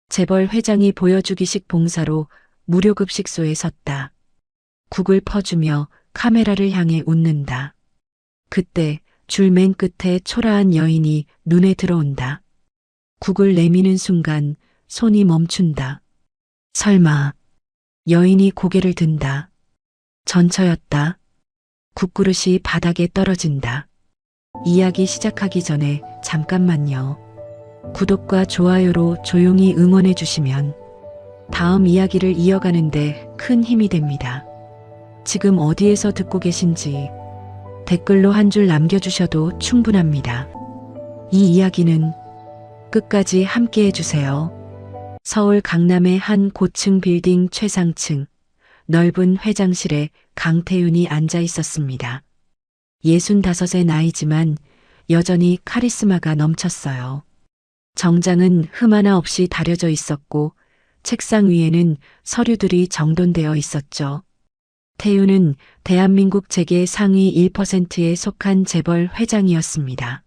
재벌 회장이 보여주기식 봉사로 무료급식소에 섰다. 국을 퍼주며 카메라를 향해 웃는다. 그때 줄 맨 끝에 초라한 여인이 눈에 들어온다. 국을 내미는 순간 손이 멈춘다. 설마 여인이 고개를 든다. 전처였다. 국그릇이 바닥에 떨어진다. 이야기 시작하기 전에 잠깐만요. 구독과 좋아요로 조용히 응원해 주시면 다음 이야기를 이어가는데 큰 힘이 됩니다. 지금 어디에서 듣고 계신지 댓글로 한 줄 남겨주셔도 충분합니다. 이 이야기는 끝까지 함께 해주세요. 서울 강남의 한 고층 빌딩 최상층 넓은 회장실에 강태윤이 앉아 있었습니다. 65의 나이지만 여전히 카리스마가 넘쳤어요. 정장은 흠 하나 없이 다려져 있었고 책상 위에는 서류들이 정돈되어 있었죠. 태윤은 대한민국 재계 상위 1%에 속한 재벌 회장이었습니다.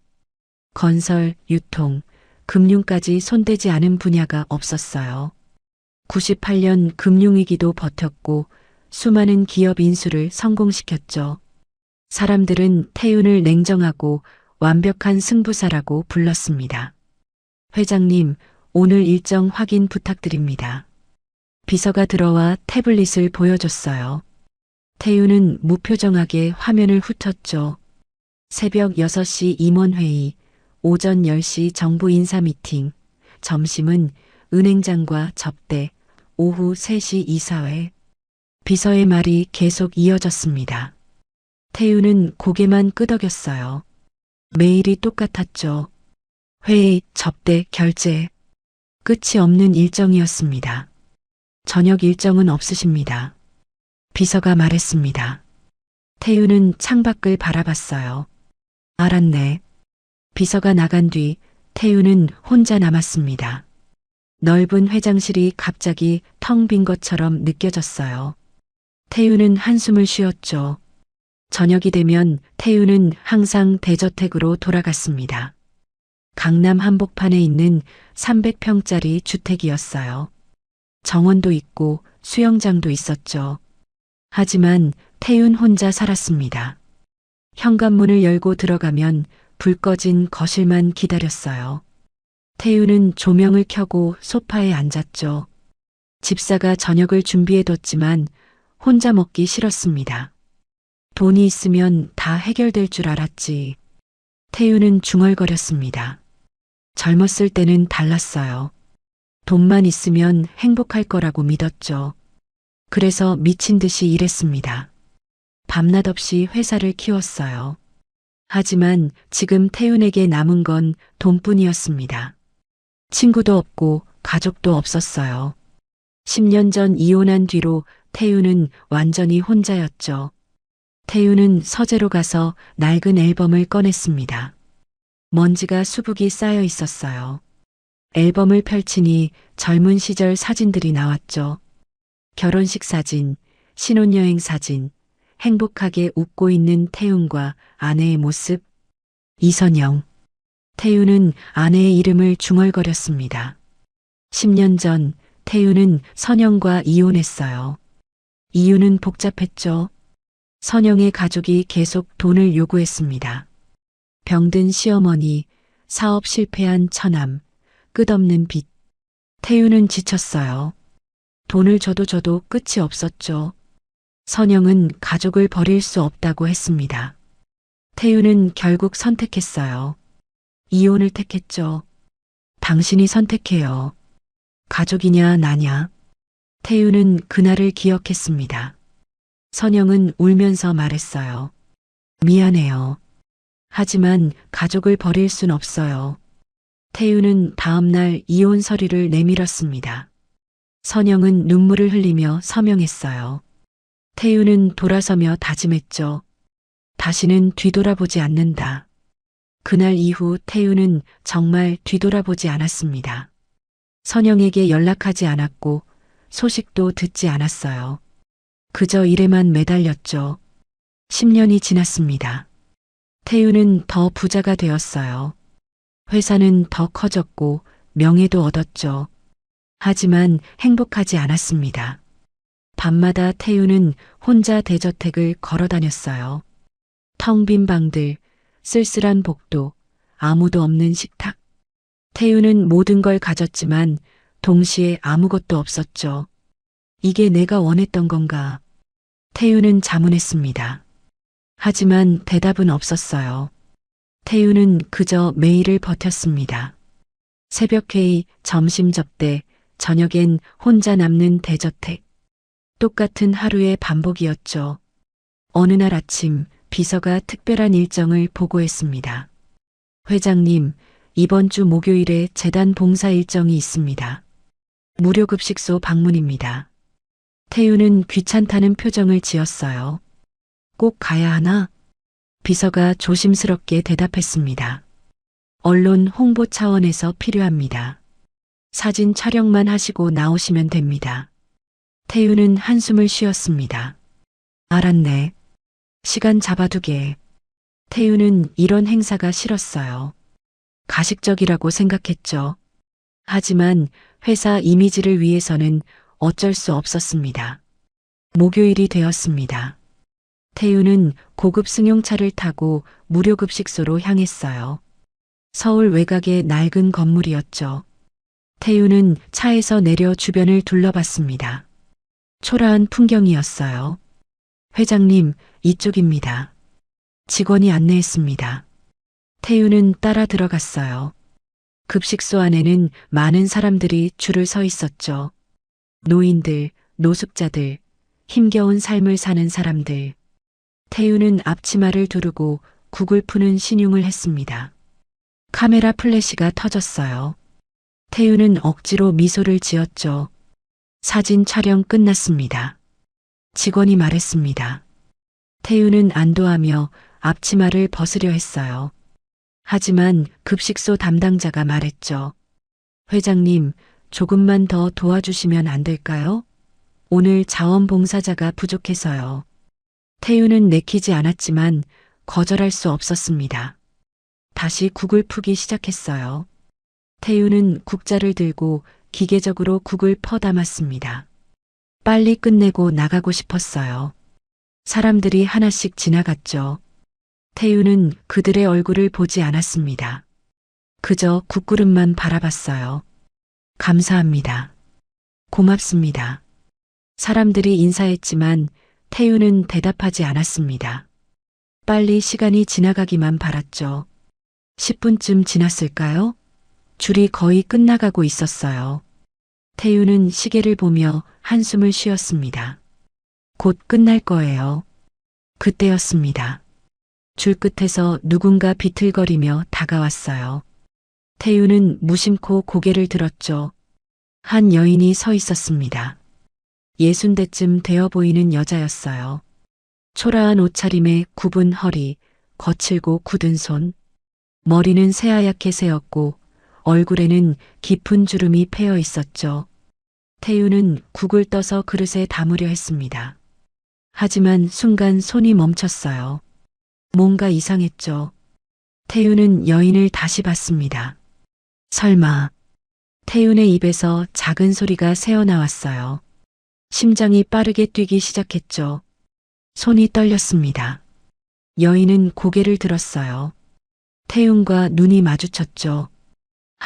건설, 유통, 금융까지 손대지 않은 분야가 없었어요. 98년 금융위기도 버텼고 수많은 기업 인수를 성공시켰죠. 사람들은 태윤을 냉정하고 완벽한 승부사라고 불렀습니다. 회장님, 오늘 일정 확인 부탁드립니다. 비서가 들어와 태블릿을 보여줬어요. 태윤은 무표정하게 화면을 훑었죠. 새벽 6시 임원회의, 오전 10시 정부 인사 미팅, 점심은 은행장과 접대, 오후 3시 이사회. 비서의 말이 계속 이어졌습니다. 태윤은 고개만 끄덕였어요. 매일이 똑같았죠. 회의, 접대, 결제. 끝이 없는 일정이었습니다. 저녁 일정은 없으십니다. 비서가 말했습니다. 태윤은 창밖을 바라봤어요. 알았네. 비서가 나간 뒤 태윤은 혼자 남았습니다. 넓은 회장실이 갑자기 텅 빈 것처럼 느껴졌어요. 태윤은 한숨을 쉬었죠. 저녁이 되면 태윤은 항상 대저택으로 돌아갔습니다. 강남 한복판에 있는 300평짜리 주택이었어요. 정원도 있고 수영장도 있었죠. 하지만 태윤 혼자 살았습니다. 현관문을 열고 들어가면 불 꺼진 거실만 기다렸어요. 태윤은 조명을 켜고 소파에 앉았죠. 집사가 저녁을 준비해뒀지만 혼자 먹기 싫었습니다. 돈이 있으면 다 해결될 줄 알았지. 태윤은 중얼거렸습니다. 젊었을 때는 달랐어요. 돈만 있으면 행복할 거라고 믿었죠. 그래서 미친 듯이 일했습니다. 밤낮 없이 회사를 키웠어요. 하지만 지금 태윤에게 남은 건 돈뿐이었습니다. 친구도 없고 가족도 없었어요. 10년 전 이혼한 뒤로 태윤은 완전히 혼자였죠. 태윤은 서재로 가서 낡은 앨범을 꺼냈습니다. 먼지가 수북이 쌓여 있었어요. 앨범을 펼치니 젊은 시절 사진들이 나왔죠. 결혼식 사진, 신혼여행 사진, 행복하게 웃고 있는 태윤과 아내의 모습. 이선영. 태윤은 아내의 이름을 중얼거렸습니다. 10년 전 태윤은 선영과 이혼했어요. 이유는 복잡했죠. 선영의 가족이 계속 돈을 요구했습니다. 병든 시어머니, 사업 실패한 처남, 끝없는 빚. 태윤은 지쳤어요. 돈을 줘도 끝이 없었죠. 선영은 가족을 버릴 수 없다고 했습니다. 태윤은 결국 선택했어요. 이혼을 택했죠. 당신이 선택해요. 가족이냐 나냐. 태윤은 그날을 기억했습니다. 선영은 울면서 말했어요. 미안해요. 하지만 가족을 버릴 순 없어요. 태윤은 다음 날 이혼 서류를 내밀었습니다. 선영은 눈물을 흘리며 서명했어요. 태윤은 돌아서며 다짐했죠. 다시는 뒤돌아보지 않는다. 그날 이후 태윤은 정말 뒤돌아보지 않았습니다. 선영에게 연락하지 않았고 소식도 듣지 않았어요. 그저 일에만 매달렸죠. 10년이 지났습니다. 태윤은 더 부자가 되었어요. 회사는 더 커졌고 명예도 얻었죠. 하지만 행복하지 않았습니다. 밤마다 태우는 혼자 대저택을 걸어 다녔어요. 텅 빈 방들, 쓸쓸한 복도, 아무도 없는 식탁. 태우는 모든 걸 가졌지만 동시에 아무것도 없었죠. 이게 내가 원했던 건가? 태우는 자문했습니다. 하지만 대답은 없었어요. 태우는 그저 매일을 버텼습니다. 새벽 회의, 점심 접대, 저녁엔 혼자 남는 대저택. 똑같은 하루의 반복이었죠. 어느 날 아침 비서가 특별한 일정을 보고했습니다. 회장님, 이번 주 목요일에 재단 봉사 일정이 있습니다. 무료급식소 방문입니다. 태우는 귀찮다는 표정을 지었어요. 꼭 가야 하나? 비서가 조심스럽게 대답했습니다. 언론 홍보 차원에서 필요합니다. 사진 촬영만 하시고 나오시면 됩니다. 태우는 한숨을 쉬었습니다. 알았네. 시간 잡아두게. 태우는 이런 행사가 싫었어요. 가식적이라고 생각했죠. 하지만 회사 이미지를 위해서는 어쩔 수 없었습니다. 목요일이 되었습니다. 태우는 고급 승용차를 타고 무료급식소로 향했어요. 서울 외곽의 낡은 건물이었죠. 태우는 차에서 내려 주변을 둘러봤습니다. 초라한 풍경이었어요. 회장님, 이쪽입니다. 직원이 안내했습니다. 태우는 따라 들어갔어요. 급식소 안에는 많은 사람들이 줄을 서 있었죠. 노인들, 노숙자들, 힘겨운 삶을 사는 사람들. 태우는 앞치마를 두르고 국을 푸는 신용을 했습니다. 카메라 플래시가 터졌어요. 태우는 억지로 미소를 지었죠. 사진 촬영 끝났습니다. 직원이 말했습니다. 태우는 안도하며 앞치마를 벗으려 했어요. 하지만 급식소 담당자가 말했죠. 회장님, 조금만 더 도와주시면 안 될까요? 오늘 자원봉사자가 부족해서요. 태우는 내키지 않았지만 거절할 수 없었습니다. 다시 국을 푸기 시작했어요. 태우는 국자를 들고 기계적으로 국을 퍼 담았습니다. 빨리 끝내고 나가고 싶었어요. 사람들이 하나씩 지나갔죠. 태우는 그들의 얼굴을 보지 않았습니다. 그저 국그릇만 바라봤어요. 감사합니다. 고맙습니다. 사람들이 인사했지만 태우는 대답하지 않았습니다. 빨리 시간이 지나가기만 바랐죠. 10분쯤 지났을까요? 줄이 거의 끝나가고 있었어요. 태우는 시계를 보며 한숨을 쉬었습니다. 곧 끝날 거예요. 그때였습니다. 줄 끝에서 누군가 비틀거리며 다가왔어요. 태우는 무심코 고개를 들었죠. 한 여인이 서 있었습니다. 60대쯤 되어 보이는 여자였어요. 초라한 옷차림에 굽은 허리, 거칠고 굳은 손, 머리는 새하얗게 새었고 얼굴에는 깊은 주름이 패여 있었죠. 태우는 국을 떠서 그릇에 담으려 했습니다. 하지만 순간 손이 멈췄어요. 뭔가 이상했죠. 태우는 여인을 다시 봤습니다. 설마. 태우의 입에서 작은 소리가 새어나왔어요. 심장이 빠르게 뛰기 시작했죠. 손이 떨렸습니다. 여인은 고개를 들었어요. 태윤과 눈이 마주쳤죠.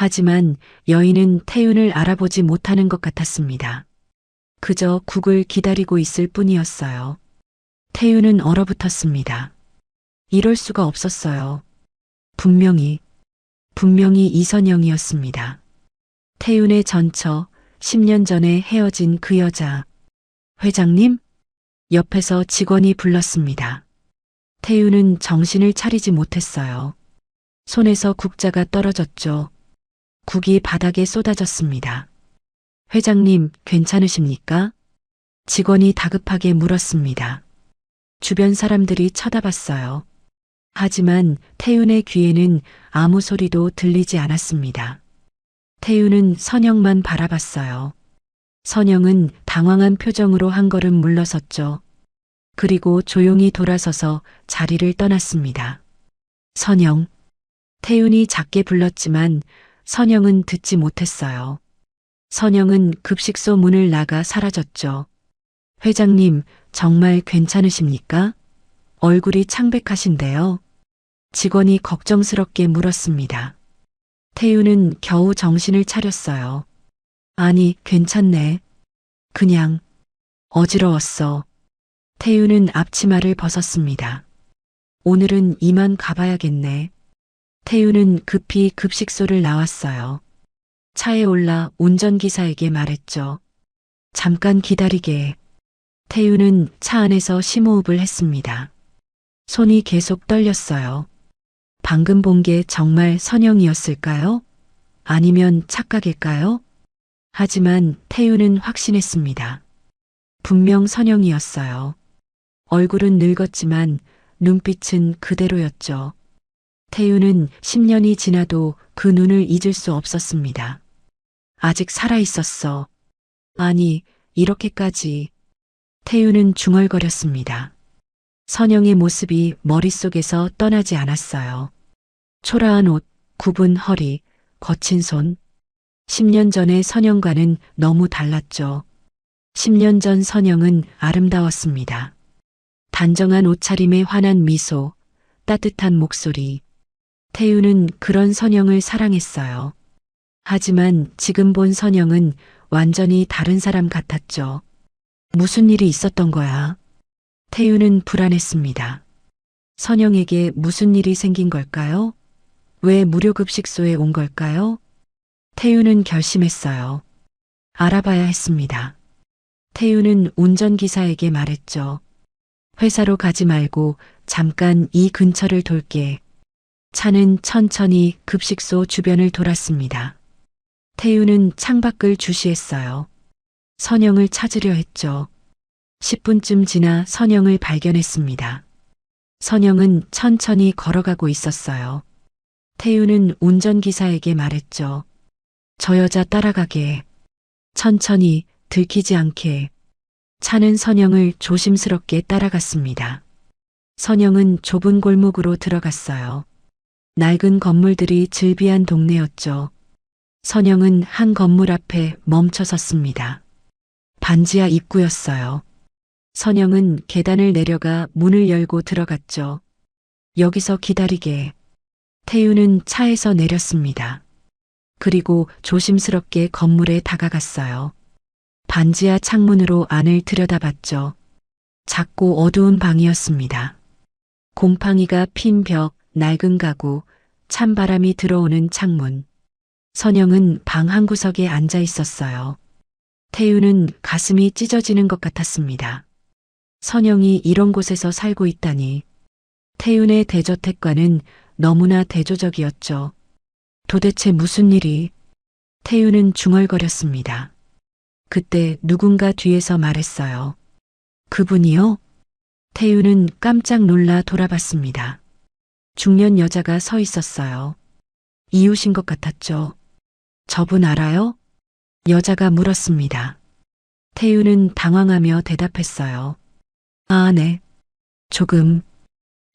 하지만 여인은 태윤을 알아보지 못하는 것 같았습니다. 그저 국을 기다리고 있을 뿐이었어요. 태윤은 얼어붙었습니다. 이럴 수가 없었어요. 분명히 이선영이었습니다. 태윤의 전처, 10년 전에 헤어진 그 여자. 회장님? 옆에서 직원이 불렀습니다. 태윤은 정신을 차리지 못했어요. 손에서 국자가 떨어졌죠. 국이 바닥에 쏟아졌습니다. 회장님, 괜찮으십니까? 직원이 다급하게 물었습니다. 주변 사람들이 쳐다봤어요. 하지만 태윤의 귀에는 아무 소리도 들리지 않았습니다. 태윤은 선영만 바라봤어요. 선영은 당황한 표정으로 한 걸음 물러섰죠. 그리고 조용히 돌아서서 자리를 떠났습니다. 선영. 태윤이 작게 불렀지만 선영은 듣지 못했어요. 선영은 급식소 문을 나가 사라졌죠. 회장님, 정말 괜찮으십니까? 얼굴이 창백하신데요. 직원이 걱정스럽게 물었습니다. 태유는 겨우 정신을 차렸어요. 아니, 괜찮네. 그냥 어지러웠어. 태유는 앞치마를 벗었습니다. 오늘은 이만 가봐야겠네. 태유는 급히 급식소를 나왔어요. 차에 올라 운전기사에게 말했죠. 잠깐 기다리게. 태유는 차 안에서 심호흡을 했습니다. 손이 계속 떨렸어요. 방금 본 게 정말 선영이었을까요? 아니면 착각일까요? 하지만 태유는 확신했습니다. 분명 선영이었어요. 얼굴은 늙었지만 눈빛은 그대로였죠. 태유는 10년이 지나도 그 눈을 잊을 수 없었습니다. 아직 살아있었어. 아니, 이렇게까지. 태유는 중얼거렸습니다. 선영의 모습이 머릿속에서 떠나지 않았어요. 초라한 옷, 굽은 허리, 거친 손. 10년 전의 선영과는 너무 달랐죠. 10년 전 선영은 아름다웠습니다. 단정한 옷차림에 환한 미소, 따뜻한 목소리. 태유는 그런 선영을 사랑했어요. 하지만 지금 본 선영은 완전히 다른 사람 같았죠. 무슨 일이 있었던 거야? 태유는 불안했습니다. 선영에게 무슨 일이 생긴 걸까요? 왜 무료급식소에 온 걸까요? 태유는 결심했어요. 알아봐야 했습니다. 태유는 운전기사에게 말했죠. 회사로 가지 말고 잠깐 이 근처를 돌게. 차는 천천히 급식소 주변을 돌았습니다. 태유는 창밖을 주시했어요. 선영을 찾으려 했죠. 10분쯤 지나 선영을 발견했습니다. 선영은 천천히 걸어가고 있었어요. 태유는 운전기사에게 말했죠. 저 여자 따라가게. 천천히, 들키지 않게. 차는 선영을 조심스럽게 따라갔습니다. 선영은 좁은 골목으로 들어갔어요. 낡은 건물들이 즐비한 동네였죠. 선영은 한 건물 앞에 멈춰 섰습니다. 반지하 입구였어요. 선영은 계단을 내려가 문을 열고 들어갔죠. 여기서 기다리게. 태유는 차에서 내렸습니다. 그리고 조심스럽게 건물에 다가갔어요. 반지하 창문으로 안을 들여다봤죠. 작고 어두운 방이었습니다. 곰팡이가 핀 벽, 낡은 가구, 찬바람이 들어오는 창문. 선영은 방 한 구석에 앉아 있었어요. 태유는 가슴이 찢어지는 것 같았습니다. 선영이 이런 곳에서 살고 있다니. 태윤의 대저택과는 너무나 대조적이었죠. 도대체 무슨 일이? 태윤은 중얼거렸습니다. 그때 누군가 뒤에서 말했어요. 그분이요? 태윤은 깜짝 놀라 돌아봤습니다. 중년 여자가 서 있었어요. 이웃인 것 같았죠. 저분 알아요? 여자가 물었습니다. 태윤은 당황하며 대답했어요. 아, 네. 조금.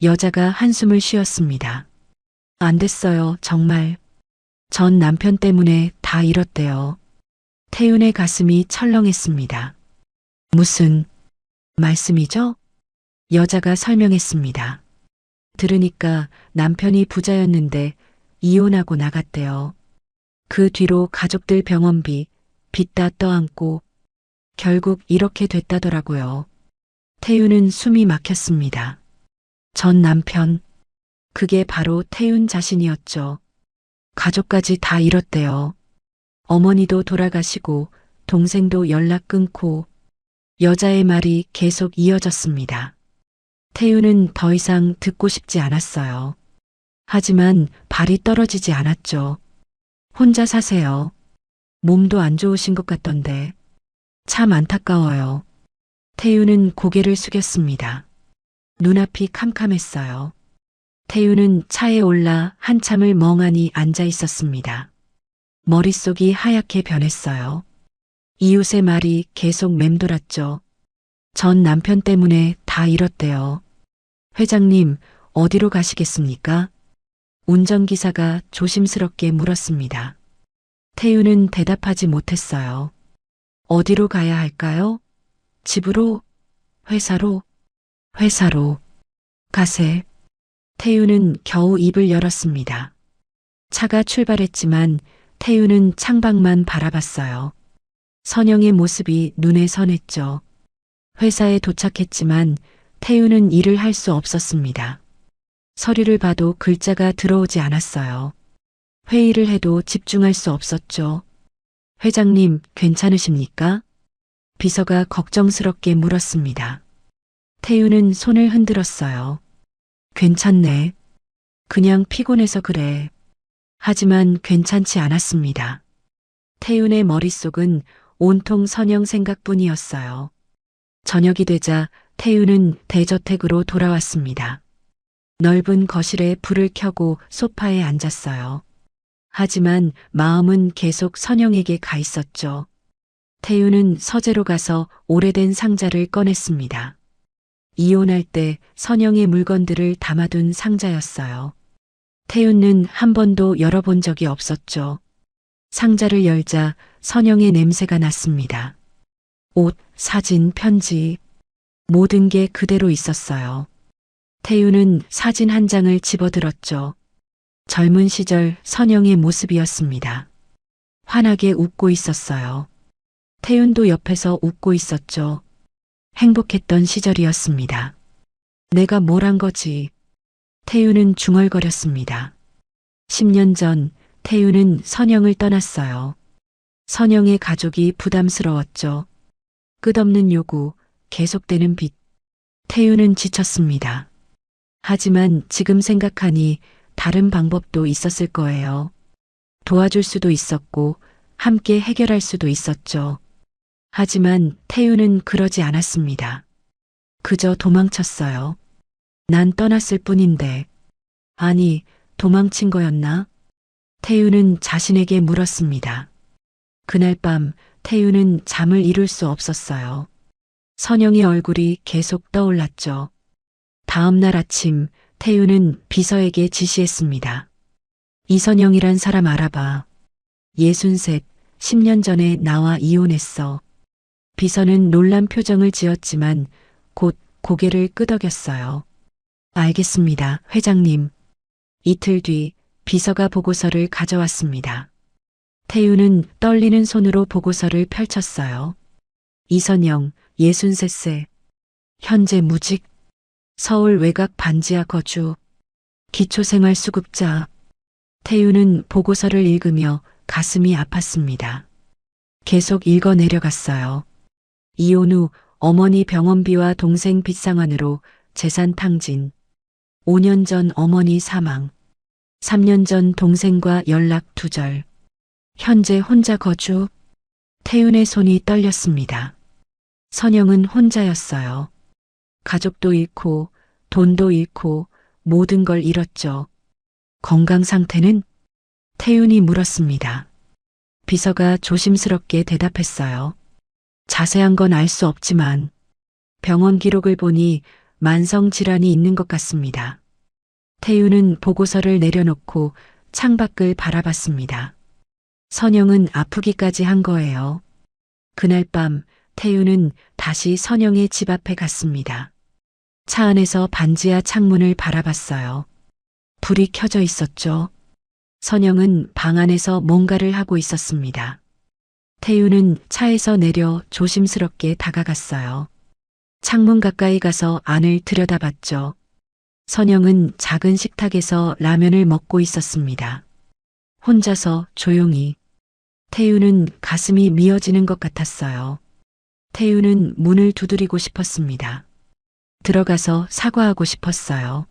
여자가 한숨을 쉬었습니다. 안 됐어요, 정말. 전 남편 때문에 다 잃었대요. 태윤의 가슴이 철렁했습니다. 무슨 말씀이죠? 여자가 설명했습니다. 들으니까 남편이 부자였는데 이혼하고 나갔대요. 그 뒤로 가족들 병원비, 빚 다 떠안고 결국 이렇게 됐다더라고요. 태윤은 숨이 막혔습니다. 전 남편, 그게 바로 태윤 자신이었죠. 가족까지 다 잃었대요. 어머니도 돌아가시고 동생도 연락 끊고. 여자의 말이 계속 이어졌습니다. 태윤은 더 이상 듣고 싶지 않았어요. 하지만 발이 떨어지지 않았죠. 혼자 사세요. 몸도 안 좋으신 것 같던데. 참 안타까워요. 태윤은 고개를 숙였습니다. 눈앞이 캄캄했어요. 태윤은 차에 올라 한참을 멍하니 앉아 있었습니다. 머릿속이 하얗게 변했어요. 이웃의 말이 계속 맴돌았죠. 전 남편 때문에 다 잃었대요. 회장님, 어디로 가시겠습니까? 운전기사가 조심스럽게 물었습니다. 태우는 대답하지 못했어요. 어디로 가야 할까요? 집으로? 회사로? 회사로. 가세. 태우는 겨우 입을 열었습니다. 차가 출발했지만 태우는 창밖만 바라봤어요. 선영의 모습이 눈에 선했죠. 회사에 도착했지만 태우는 일을 할 수 없었습니다. 서류를 봐도 글자가 들어오지 않았어요. 회의를 해도 집중할 수 없었죠. 회장님, 괜찮으십니까? 비서가 걱정스럽게 물었습니다. 태우는 손을 흔들었어요. 괜찮네. 그냥 피곤해서 그래. 하지만 괜찮지 않았습니다. 태윤의 머릿속은 온통 선영 생각뿐이었어요. 저녁이 되자 태윤은 대저택으로 돌아왔습니다. 넓은 거실에 불을 켜고 소파에 앉았어요. 하지만 마음은 계속 선영에게 가 있었죠. 태윤은 서재로 가서 오래된 상자를 꺼냈습니다. 이혼할 때 선영의 물건들을 담아둔 상자였어요. 태윤은 한 번도 열어본 적이 없었죠. 상자를 열자 선영의 냄새가 났습니다. 옷, 사진, 편지, 모든 게 그대로 있었어요. 태윤은 사진 한 장을 집어들었죠. 젊은 시절 선영의 모습이었습니다. 환하게 웃고 있었어요. 태윤도 옆에서 웃고 있었죠. 행복했던 시절이었습니다. 내가 뭘 한 거지? 태윤은 중얼거렸습니다. 10년 전 태윤은 선영을 떠났어요. 선영의 가족이 부담스러웠죠. 끝없는 요구, 계속되는 빚. 태윤은 지쳤습니다. 하지만 지금 생각하니 다른 방법도 있었을 거예요. 도와줄 수도 있었고 함께 해결할 수도 있었죠. 하지만 태윤은 그러지 않았습니다. 그저 도망쳤어요. 난 떠났을 뿐인데. 아니, 도망친 거였나? 태윤은 자신에게 물었습니다. 그날 밤 태윤은 잠을 이룰 수 없었어요. 선영의 얼굴이 계속 떠올랐죠. 다음 날 아침 태윤은 비서에게 지시했습니다. 이선영이란 사람 알아봐. 63, 10년 전에 나와 이혼했어. 비서는 놀란 표정을 지었지만 곧 고개를 끄덕였어요. 알겠습니다, 회장님. 이틀 뒤 비서가 보고서를 가져왔습니다. 태윤은 떨리는 손으로 보고서를 펼쳤어요. 이선영, 63세. 현재 무직. 서울 외곽 반지하 거주. 기초생활수급자. 태윤은 보고서를 읽으며 가슴이 아팠습니다. 계속 읽어 내려갔어요. 이혼 후 어머니 병원비와 동생 빚상환으로 재산 탕진. 5년 전 어머니 사망. 3년 전 동생과 연락 두절. 현재 혼자 거주. 태윤의 손이 떨렸습니다. 선영은 혼자였어요. 가족도 잃고 돈도 잃고 모든 걸 잃었죠. 건강 상태는? 태윤이 물었습니다. 비서가 조심스럽게 대답했어요. 자세한 건 알 수 없지만 병원 기록을 보니 만성 질환이 있는 것 같습니다. 태윤은 보고서를 내려놓고 창밖을 바라봤습니다. 선영은 아프기까지 한 거예요. 그날 밤 태윤은 다시 선영의 집 앞에 갔습니다. 차 안에서 반지하 창문을 바라봤어요. 불이 켜져 있었죠. 선영은 방 안에서 뭔가를 하고 있었습니다. 태윤은 차에서 내려 조심스럽게 다가갔어요. 창문 가까이 가서 안을 들여다봤죠. 선영은 작은 식탁에서 라면을 먹고 있었습니다. 혼자서 조용히. 태윤은 가슴이 미어지는 것 같았어요. 태윤은 문을 두드리고 싶었습니다. 들어가서 사과하고 싶었어요.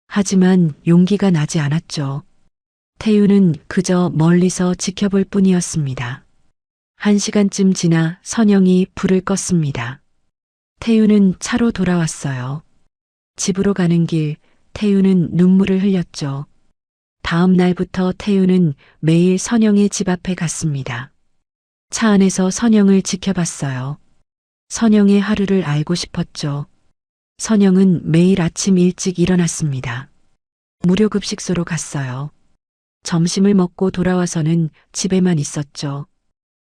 하지만 용기가 나지 않았죠. 태윤은 그저 멀리서 지켜볼 뿐이었습니다. 1시간쯤 지나 선영이 불을 껐습니다. 태윤은 차로 돌아왔어요. 집으로 가는 길 태윤은 눈물을 흘렸죠. 다음 날부터 태윤은 매일 선영의 집 앞에 갔습니다. 차 안에서 선영을 지켜봤어요. 선영의 하루를 알고 싶었죠. 선영은 매일 아침 일찍 일어났습니다. 무료급식소로 갔어요. 점심을 먹고 돌아와서는 집에만 있었죠.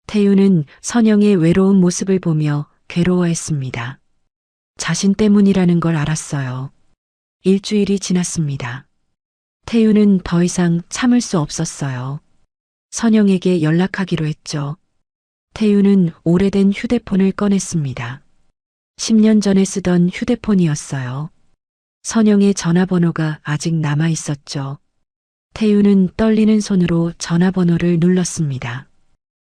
태유는 선영의 외로운 모습을 보며 괴로워했습니다. 자신 때문이라는 걸 알았어요. 일주일이 지났습니다. 태유는 더 이상 참을 수 없었어요. 선영에게 연락하기로 했죠. 태유는 오래된 휴대폰을 꺼냈습니다. 10년 전에 쓰던 휴대폰이었어요. 선영의 전화번호가 아직 남아 있었죠. 태유는 떨리는 손으로 전화번호를 눌렀습니다.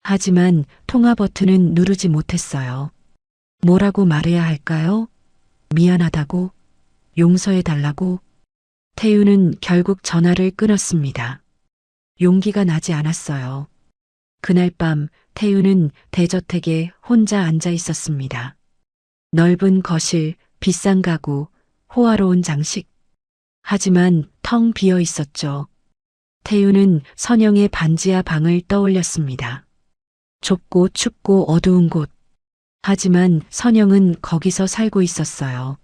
하지만 통화 버튼은 누르지 못했어요. 뭐라고 말해야 할까요? 미안하다고? 용서해달라고? 태유는 결국 전화를 끊었습니다. 용기가 나지 않았어요. 그날 밤 태유는 대저택에 혼자 앉아 있었습니다. 넓은 거실, 비싼 가구, 호화로운 장식. 하지만 텅 비어 있었죠. 태유는 선영의 반지하 방을 떠올렸습니다. 좁고 춥고 어두운 곳. 하지만 선영은 거기서 살고 있었어요.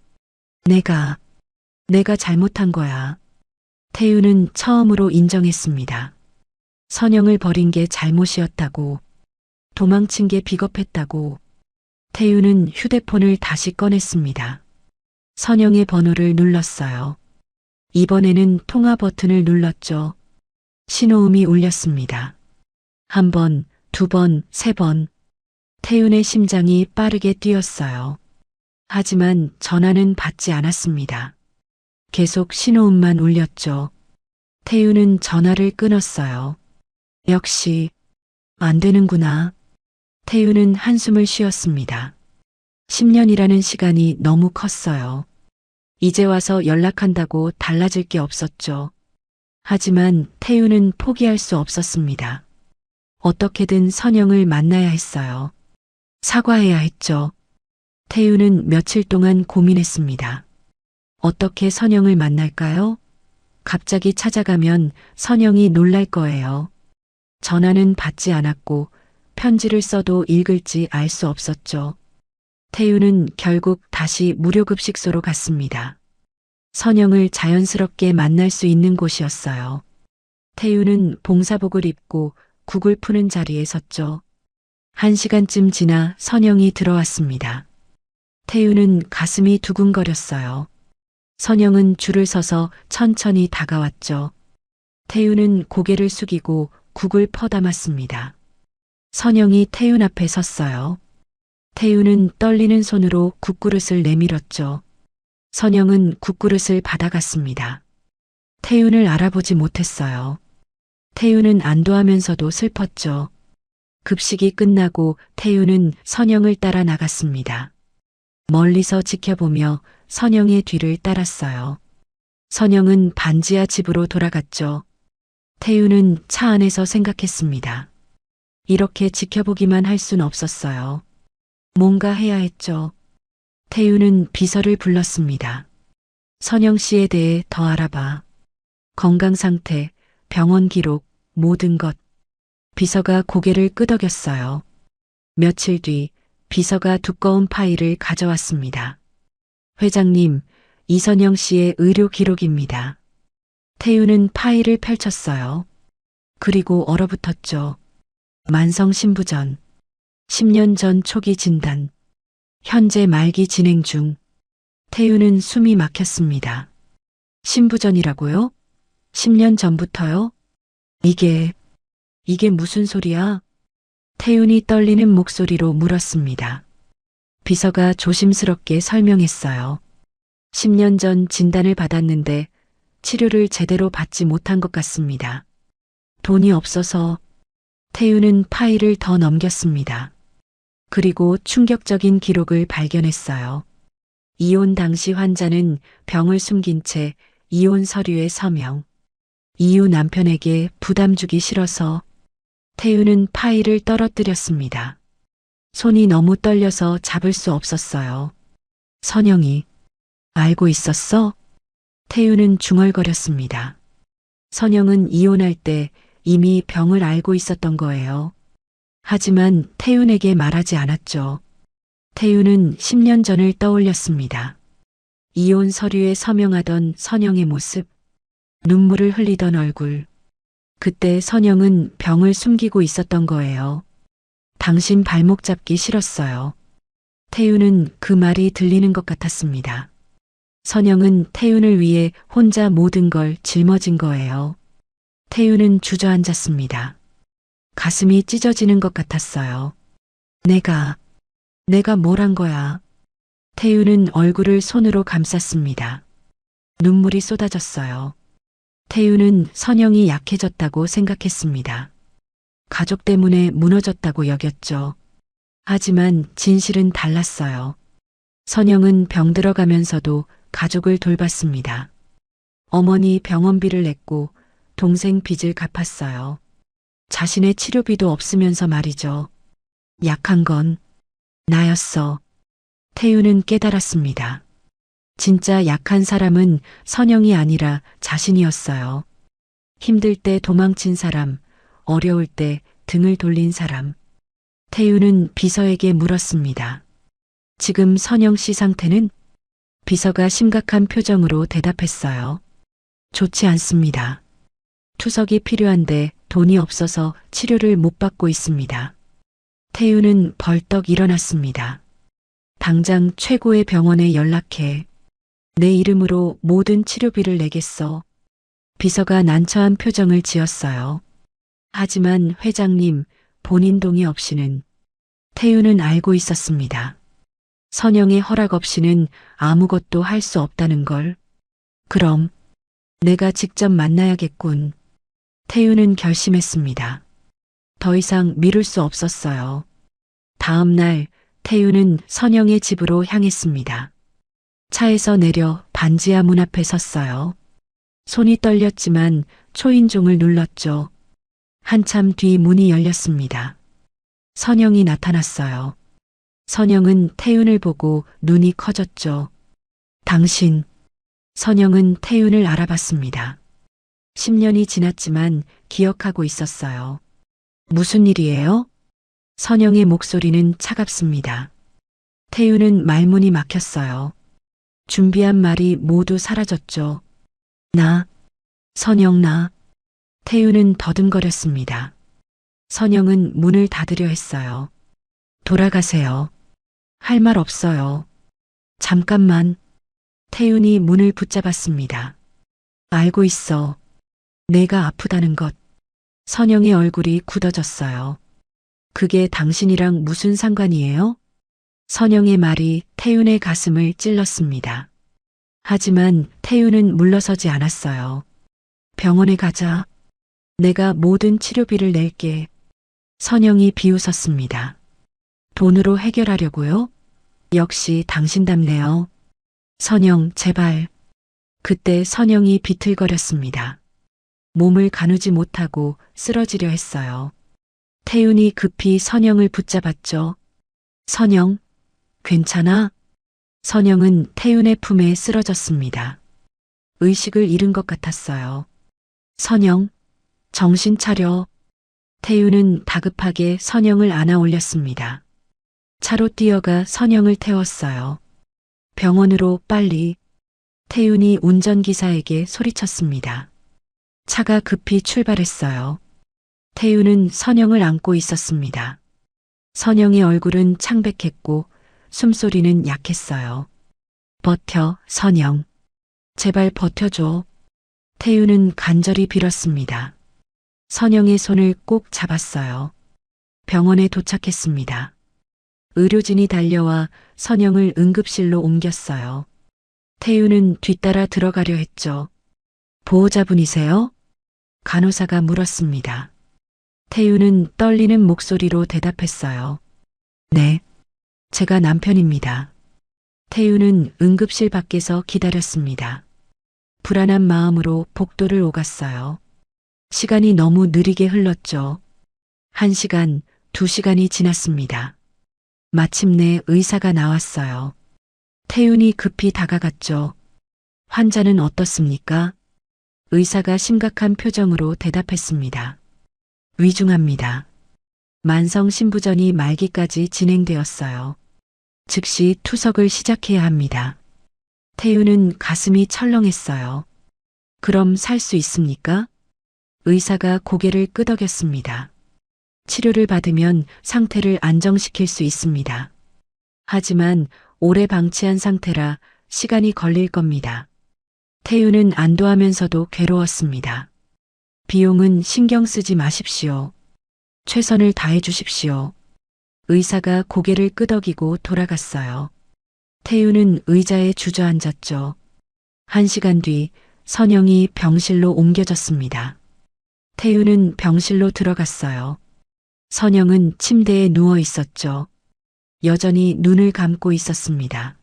내가 잘못한 거야. 태유는 처음으로 인정했습니다. 선영을 버린 게 잘못이었다고. 도망친 게 비겁했다고. 태유는 휴대폰을 다시 꺼냈습니다. 선영의 번호를 눌렀어요. 이번에는 통화 버튼을 눌렀죠. 신호음이 울렸습니다. 한 번, 두 번, 세 번. 태윤의 심장이 빠르게 뛰었어요. 하지만 전화는 받지 않았습니다. 계속 신호음만 울렸죠. 태윤은 전화를 끊었어요. 역시 안 되는구나. 태윤은 한숨을 쉬었습니다. 10년이라는 시간이 너무 컸어요. 이제 와서 연락한다고 달라질 게 없었죠. 하지만 태윤은 포기할 수 없었습니다. 어떻게든 선영을 만나야 했어요. 사과해야 했죠. 태윤은 며칠 동안 고민했습니다. 어떻게 선영을 만날까요? 갑자기 찾아가면 선영이 놀랄 거예요. 전화는 받지 않았고 편지를 써도 읽을지 알 수 없었죠. 태윤은 결국 다시 무료급식소로 갔습니다. 선영을 자연스럽게 만날 수 있는 곳이었어요. 태윤은 봉사복을 입고 국을 푸는 자리에 섰죠. 1시간쯤 지나 선영이 들어왔습니다. 태윤은 가슴이 두근거렸어요. 선영은 줄을 서서 천천히 다가왔죠. 태윤은 고개를 숙이고 국을 퍼담았습니다. 선영이 태윤 앞에 섰어요. 태윤은 떨리는 손으로 국그릇을 내밀었죠. 선영은 국그릇을 받아갔습니다. 태윤을 알아보지 못했어요. 태윤은 안도하면서도 슬펐죠. 급식이 끝나고 태윤은 선영을 따라 나갔습니다. 멀리서 지켜보며 선영의 뒤를 따랐어요. 선영은 반지하 집으로 돌아갔죠. 태윤은 차 안에서 생각했습니다. 이렇게 지켜보기만 할 순 없었어요. 뭔가 해야 했죠. 태윤은 비서를 불렀습니다. 선영 씨에 대해 더 알아봐. 건강 상태, 병원 기록, 모든 것. 비서가 고개를 끄덕였어요. 며칠 뒤 비서가 두꺼운 파일을 가져왔습니다. 회장님, 이선영 씨의 의료 기록입니다. 태윤은 파일을 펼쳤어요. 그리고 얼어붙었죠. 만성 신부전, 10년 전 초기 진단, 현재 말기 진행 중. 태윤은 숨이 막혔습니다. 신부전이라고요? 10년 전부터요? 이게 무슨 소리야? 태윤이 떨리는 목소리로 물었습니다. 비서가 조심스럽게 설명했어요. 10년 전 진단을 받았는데 치료를 제대로 받지 못한 것 같습니다. 돈이 없어서. 태윤은 파일을 더 넘겼습니다. 그리고 충격적인 기록을 발견했어요. 이혼 당시 환자는 병을 숨긴 채 이혼 서류에 서명. 이후 남편에게 부담 주기 싫어서. 태윤은 파일을 떨어뜨렸습니다. 손이 너무 떨려서 잡을 수 없었어요. 선영이 알고 있었어? 태윤은 중얼거렸습니다. 선영은 이혼할 때 이미 병을 알고 있었던 거예요. 하지만 태윤에게 말하지 않았죠. 태윤은 10년 전을 떠올렸습니다. 이혼 서류에 서명하던 선영의 모습, 눈물을 흘리던 얼굴. 그때 선영은 병을 숨기고 있었던 거예요. 당신 발목 잡기 싫었어요. 태윤은 그 말이 들리는 것 같았습니다. 선영은 태윤을 위해 혼자 모든 걸 짊어진 거예요. 태윤은 주저앉았습니다. 가슴이 찢어지는 것 같았어요. 내가 뭘 한 거야? 태윤은 얼굴을 손으로 감쌌습니다. 눈물이 쏟아졌어요. 태윤은 선영이 약해졌다고 생각했습니다. 가족 때문에 무너졌다고 여겼죠. 하지만 진실은 달랐어요. 선영은 병들어가면서도 가족을 돌봤습니다. 어머니 병원비를 냈고 동생 빚을 갚았어요. 자신의 치료비도 없으면서 말이죠. 약한 건 나였어. 태윤은 깨달았습니다. 진짜 약한 사람은 선영이 아니라 자신이었어요. 힘들 때 도망친 사람, 어려울 때 등을 돌린 사람. 태윤은 비서에게 물었습니다. 지금 선영 씨 상태는? 비서가 심각한 표정으로 대답했어요. 좋지 않습니다. 투석이 필요한데 돈이 없어서 치료를 못 받고 있습니다. 태윤은 벌떡 일어났습니다. 당장 최고의 병원에 연락해. 내 이름으로 모든 치료비를 내겠어. 비서가 난처한 표정을 지었어요. 하지만 회장님, 본인 동의 없이는. 태윤은 알고 있었습니다. 선영의 허락 없이는 아무것도 할 수 없다는 걸. 그럼 내가 직접 만나야겠군. 태윤은 결심했습니다. 더 이상 미룰 수 없었어요. 다음 날 태윤은 선영의 집으로 향했습니다. 차에서 내려 반지하 문 앞에 섰어요. 손이 떨렸지만 초인종을 눌렀죠. 한참 뒤 문이 열렸습니다. 선영이 나타났어요. 선영은 태윤을 보고 눈이 커졌죠. 당신. 선영은 태윤을 알아봤습니다. 10년이 지났지만 기억하고 있었어요. 무슨 일이에요? 선영의 목소리는 차갑습니다. 태윤은 말문이 막혔어요. 준비한 말이 모두 사라졌죠. 선영 나. 태윤은 더듬거렸습니다. 선영은 문을 닫으려 했어요. 돌아가세요. 할 말 없어요. 잠깐만. 태윤이 문을 붙잡았습니다. 알고 있어. 내가 아프다는 것. 선영의 얼굴이 굳어졌어요. 그게 당신이랑 무슨 상관이에요? 선영의 말이 태윤의 가슴을 찔렀습니다. 하지만 태윤은 물러서지 않았어요. 병원에 가자. 내가 모든 치료비를 낼게. 선영이 비웃었습니다. 돈으로 해결하려고요? 역시 당신답네요. 선영, 제발. 그때 선영이 비틀거렸습니다. 몸을 가누지 못하고 쓰러지려 했어요. 태윤이 급히 선영을 붙잡았죠. 선영, 괜찮아? 선영은 태윤의 품에 쓰러졌습니다. 의식을 잃은 것 같았어요. 선영, 정신 차려. 태윤은 다급하게 선영을 안아 올렸습니다. 차로 뛰어가 선영을 태웠어요. 병원으로 빨리. 태윤이 운전기사에게 소리쳤습니다. 차가 급히 출발했어요. 태윤은 선영을 안고 있었습니다. 선영의 얼굴은 창백했고 숨소리는 약했어요. 버텨, 선영. 제발 버텨줘. 태윤은 간절히 빌었습니다. 선영의 손을 꼭 잡았어요. 병원에 도착했습니다. 의료진이 달려와 선영을 응급실로 옮겼어요. 태윤은 뒤따라 들어가려 했죠. 보호자분이세요? 간호사가 물었습니다. 태윤은 떨리는 목소리로 대답했어요. 네, 제가 남편입니다. 태윤은 응급실 밖에서 기다렸습니다. 불안한 마음으로 복도를 오갔어요. 시간이 너무 느리게 흘렀죠. 1시간, 2시간이 지났습니다. 마침내 의사가 나왔어요. 태윤이 급히 다가갔죠. 환자는 어떻습니까? 의사가 심각한 표정으로 대답했습니다. 위중합니다. 만성 신부전이 말기까지 진행되었어요. 즉시 투석을 시작해야 합니다. 태윤은 가슴이 철렁했어요. 그럼 살 수 있습니까? 의사가 고개를 끄덕였습니다. 치료를 받으면 상태를 안정시킬 수 있습니다. 하지만 오래 방치한 상태라 시간이 걸릴 겁니다. 태우는 안도하면서도 괴로웠습니다. 비용은 신경 쓰지 마십시오. 최선을 다해 주십시오. 의사가 고개를 끄덕이고 돌아갔어요. 태우는 의자에 주저앉았죠. 1시간 뒤 선영이 병실로 옮겨졌습니다. 태우는 병실로 들어갔어요. 선영은 침대에 누워 있었죠. 여전히 눈을 감고 있었습니다.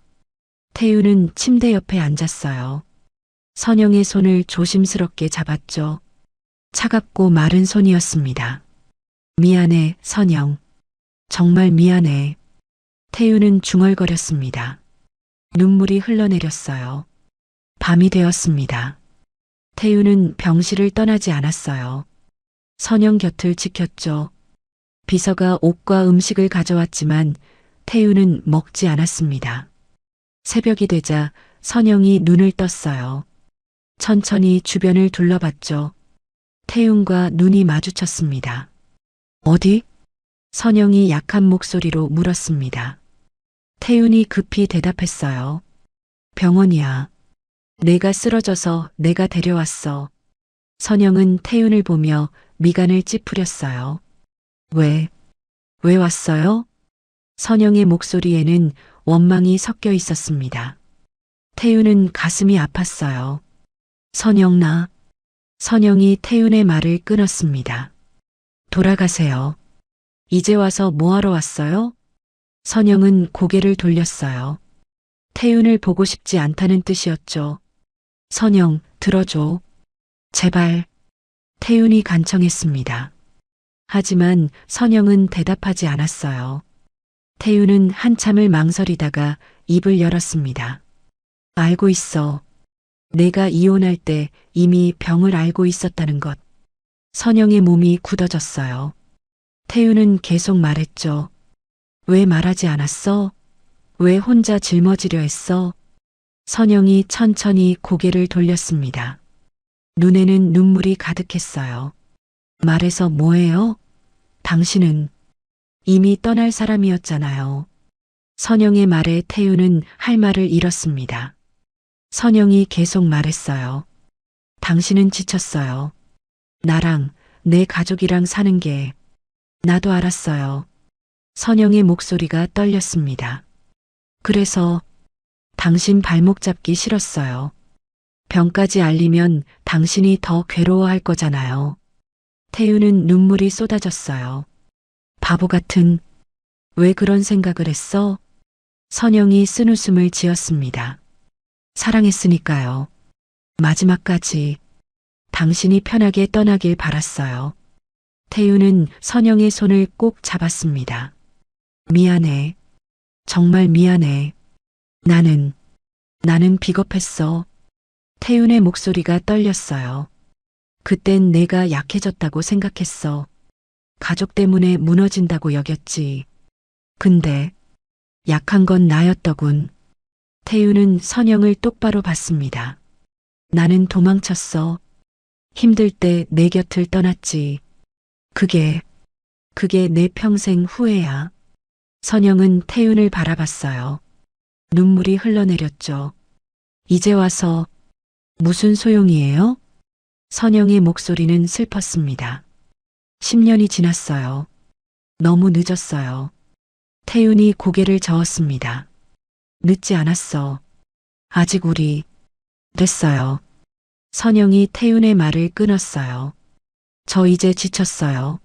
태우는 침대 옆에 앉았어요. 선영의 손을 조심스럽게 잡았죠. 차갑고 마른 손이었습니다. 미안해, 선영. 정말 미안해. 태우는 중얼거렸습니다. 눈물이 흘러내렸어요. 밤이 되었습니다. 태우는 병실을 떠나지 않았어요. 선영 곁을 지켰죠. 비서가 옷과 음식을 가져왔지만 태우는 먹지 않았습니다. 새벽이 되자 선영이 눈을 떴어요. 천천히 주변을 둘러봤죠. 태윤과 눈이 마주쳤습니다. 어디? 선영이 약한 목소리로 물었습니다. 태윤이 급히 대답했어요. 병원이야. 내가 쓰러져서 내가 데려왔어. 선영은 태윤을 보며 미간을 찌푸렸어요. 왜 왔어요? 선영의 목소리에는 원망이 섞여 있었습니다. 태윤은 가슴이 아팠어요. 선영 나. 선영이 태윤의 말을 끊었습니다. 돌아가세요. 이제 와서 뭐하러 왔어요? 선영은 고개를 돌렸어요. 태윤을 보고 싶지 않다는 뜻이었죠. 선영, 들어줘. 제발. 태윤이 간청했습니다. 하지만 선영은 대답하지 않았어요. 태윤은 한참을 망설이다가 입을 열었습니다. 알고 있어. 내가 이혼할 때 이미 병을 알고 있었다는 것. 선영의 몸이 굳어졌어요. 태윤은 계속 말했죠. 왜 말하지 않았어? 왜 혼자 짊어지려 했어? 선영이 천천히 고개를 돌렸습니다. 눈에는 눈물이 가득했어요. 말해서 뭐해요? 당신은 이미 떠날 사람이었잖아요. 선영의 말에 태윤은 할 말을 잃었습니다. 선영이 계속 말했어요. 당신은 지쳤어요. 나랑 내 가족이랑 사는 게 나도 알았어요. 선영의 목소리가 떨렸습니다. 그래서 당신 발목 잡기 싫었어요. 병까지 알리면 당신이 더 괴로워할 거잖아요. 태윤은 눈물이 쏟아졌어요. 바보 같은, 왜 그런 생각을 했어? 선영이 쓴웃음을 지었습니다. 사랑했으니까요. 마지막까지 당신이 편하게 떠나길 바랐어요. 태윤은 선영의 손을 꼭 잡았습니다. 미안해. 정말 미안해. 나는 비겁했어. 태윤의 목소리가 떨렸어요. 그땐 내가 약해졌다고 생각했어. 가족 때문에 무너진다고 여겼지. 근데 약한 건 나였더군. 태윤은 선영을 똑바로 봤습니다. 나는 도망쳤어. 힘들 때 내 곁을 떠났지. 그게 내 평생 후회야. 선영은 태윤을 바라봤어요. 눈물이 흘러내렸죠. 이제 와서 무슨 소용이에요? 선영의 목소리는 슬펐습니다. 10년이 지났어요. 너무 늦었어요. 태윤이 고개를 저었습니다. 늦지 않았어. 아직 우리 됐어요. 선영이 태윤의 말을 끊었어요. 저 이제 지쳤어요.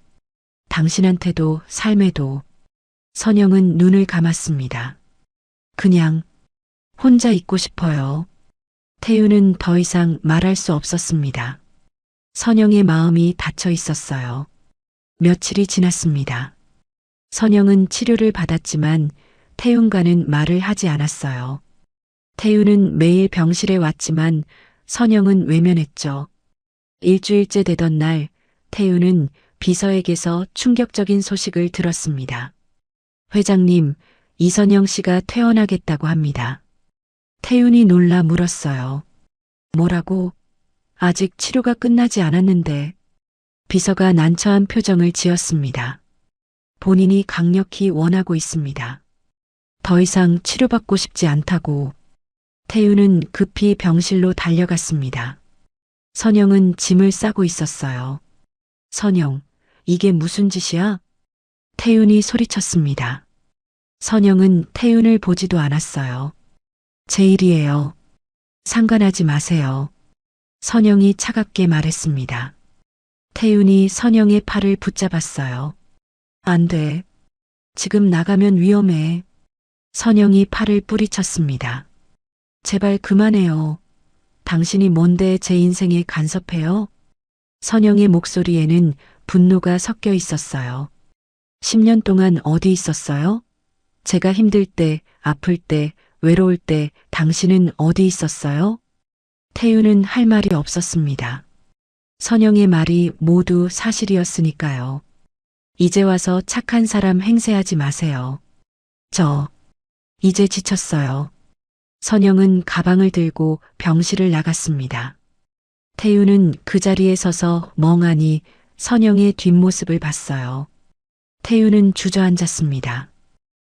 당신한테도 삶에도. 선영은 눈을 감았습니다. 그냥 혼자 있고 싶어요. 태윤은 더 이상 말할 수 없었습니다. 선영의 마음이 닫혀 있었어요. 며칠이 지났습니다. 선영은 치료를 받았지만 태윤과는 말을 하지 않았어요. 태윤은 매일 병실에 왔지만 선영은 외면했죠. 일주일째 되던 날 태윤은 비서에게서 충격적인 소식을 들었습니다. 회장님, 이선영 씨가 퇴원하겠다고 합니다. 태윤이 놀라 물었어요. 뭐라고? 아직 치료가 끝나지 않았는데. 비서가 난처한 표정을 지었습니다. 본인이 강력히 원하고 있습니다. 더 이상 치료받고 싶지 않다고. 태우는 급히 병실로 달려갔습니다. 선영은 짐을 싸고 있었어요. 선영, 이게 무슨 짓이야? 태윤이 소리쳤습니다. 선영은 태윤을 보지도 않았어요. 제 일이에요. 상관하지 마세요. 선영이 차갑게 말했습니다. 태윤이 선영의 팔을 붙잡았어요. 안 돼. 지금 나가면 위험해. 선영이 팔을 뿌리쳤습니다. 제발 그만해요. 당신이 뭔데 제 인생에 간섭해요? 선영의 목소리에는 분노가 섞여 있었어요. 10년 동안 어디 있었어요? 제가 힘들 때, 아플 때, 외로울 때 당신은 어디 있었어요? 태유는 할 말이 없었습니다. 선영의 말이 모두 사실이었으니까요. 이제 와서 착한 사람 행세하지 마세요. 이제 지쳤어요. 선영은 가방을 들고 병실을 나갔습니다. 태유는 그 자리에 서서 멍하니 선영의 뒷모습을 봤어요. 태유는 주저앉았습니다.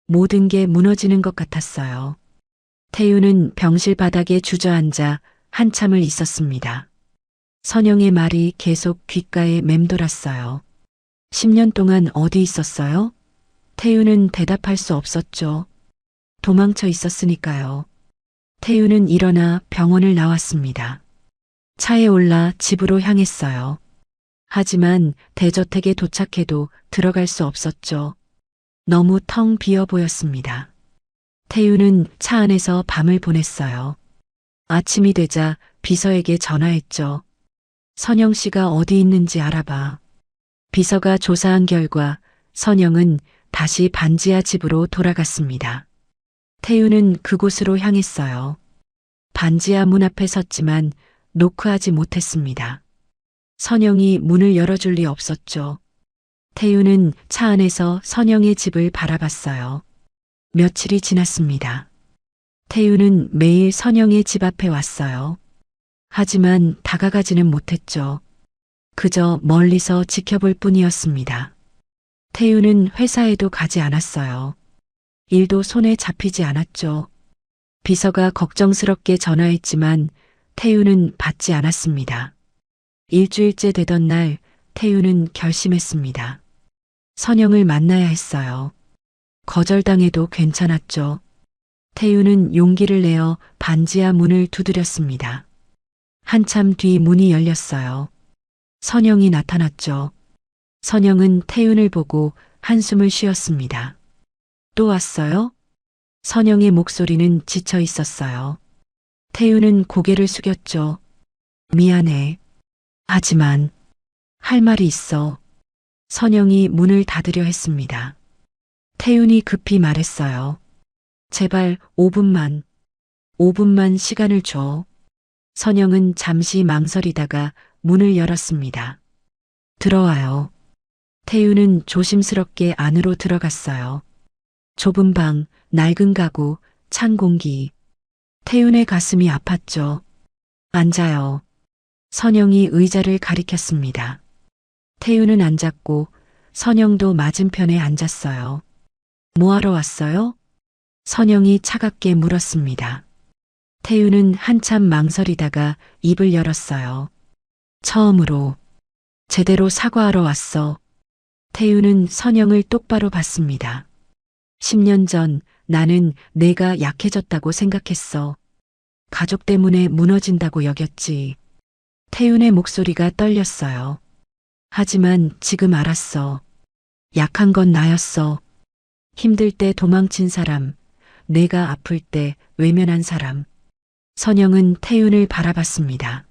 모든 게 무너지는 것 같았어요. 태유는 병실 바닥에 주저앉아 한참을 있었습니다. 선영의 말이 계속 귓가에 맴돌았어요. 10년 동안 어디 있었어요? 태유는 대답할 수 없었죠. 도망쳐 있었으니까요. 태유는 일어나 병원을 나왔습니다. 차에 올라 집으로 향했어요. 하지만 대저택에 도착해도 들어갈 수 없었죠. 너무 텅 비어 보였습니다. 태유는 차 안에서 밤을 보냈어요. 아침이 되자 비서에게 전화했죠. 선영 씨가 어디 있는지 알아봐. 비서가 조사한 결과 선영은 다시 반지하 집으로 돌아갔습니다. 태유는 그곳으로 향했어요. 반지하 문 앞에 섰지만 노크하지 못했습니다. 선영이 문을 열어줄 리 없었죠. 태유는 차 안에서 선영의 집을 바라봤어요. 며칠이 지났습니다. 태유는 매일 선영의 집 앞에 왔어요. 하지만 다가가지는 못했죠. 그저 멀리서 지켜볼 뿐이었습니다. 태유는 회사에도 가지 않았어요. 일도 손에 잡히지 않았죠. 비서가 걱정스럽게 전화했지만 태유는 받지 않았습니다. 일주일째 되던 날 태유는 결심했습니다. 선영을 만나야 했어요. 거절당해도 괜찮았죠. 태유는 용기를 내어 반지하 문을 두드렸습니다. 한참 뒤 문이 열렸어요. 선영이 나타났죠. 선영은 태윤을 보고 한숨을 쉬었습니다. 또 왔어요? 선영의 목소리는 지쳐 있었어요. 태윤은 고개를 숙였죠. 미안해. 하지만 할 말이 있어. 선영이 문을 닫으려 했습니다. 태윤이 급히 말했어요. 제발 5분만 시간을 줘. 선영은 잠시 망설이다가 문을 열었습니다. 들어와요. 태유는 조심스럽게 안으로 들어갔어요. 좁은 방, 낡은 가구, 찬 공기. 태윤의 가슴이 아팠죠. 앉아요. 선영이 의자를 가리켰습니다. 태유는 앉았고 선영도 맞은편에 앉았어요. 뭐하러 왔어요? 선영이 차갑게 물었습니다. 태유는 한참 망설이다가 입을 열었어요. 처음으로 제대로 사과하러 왔어. 태유는 선영을 똑바로 봤습니다. 10년 전 나는 내가 약해졌다고 생각했어. 가족 때문에 무너진다고 여겼지. 태윤의 목소리가 떨렸어요. 하지만 지금 알았어. 약한 건 나였어. 힘들 때 도망친 사람, 내가 아플 때 외면한 사람. 선영은 태윤을 바라봤습니다.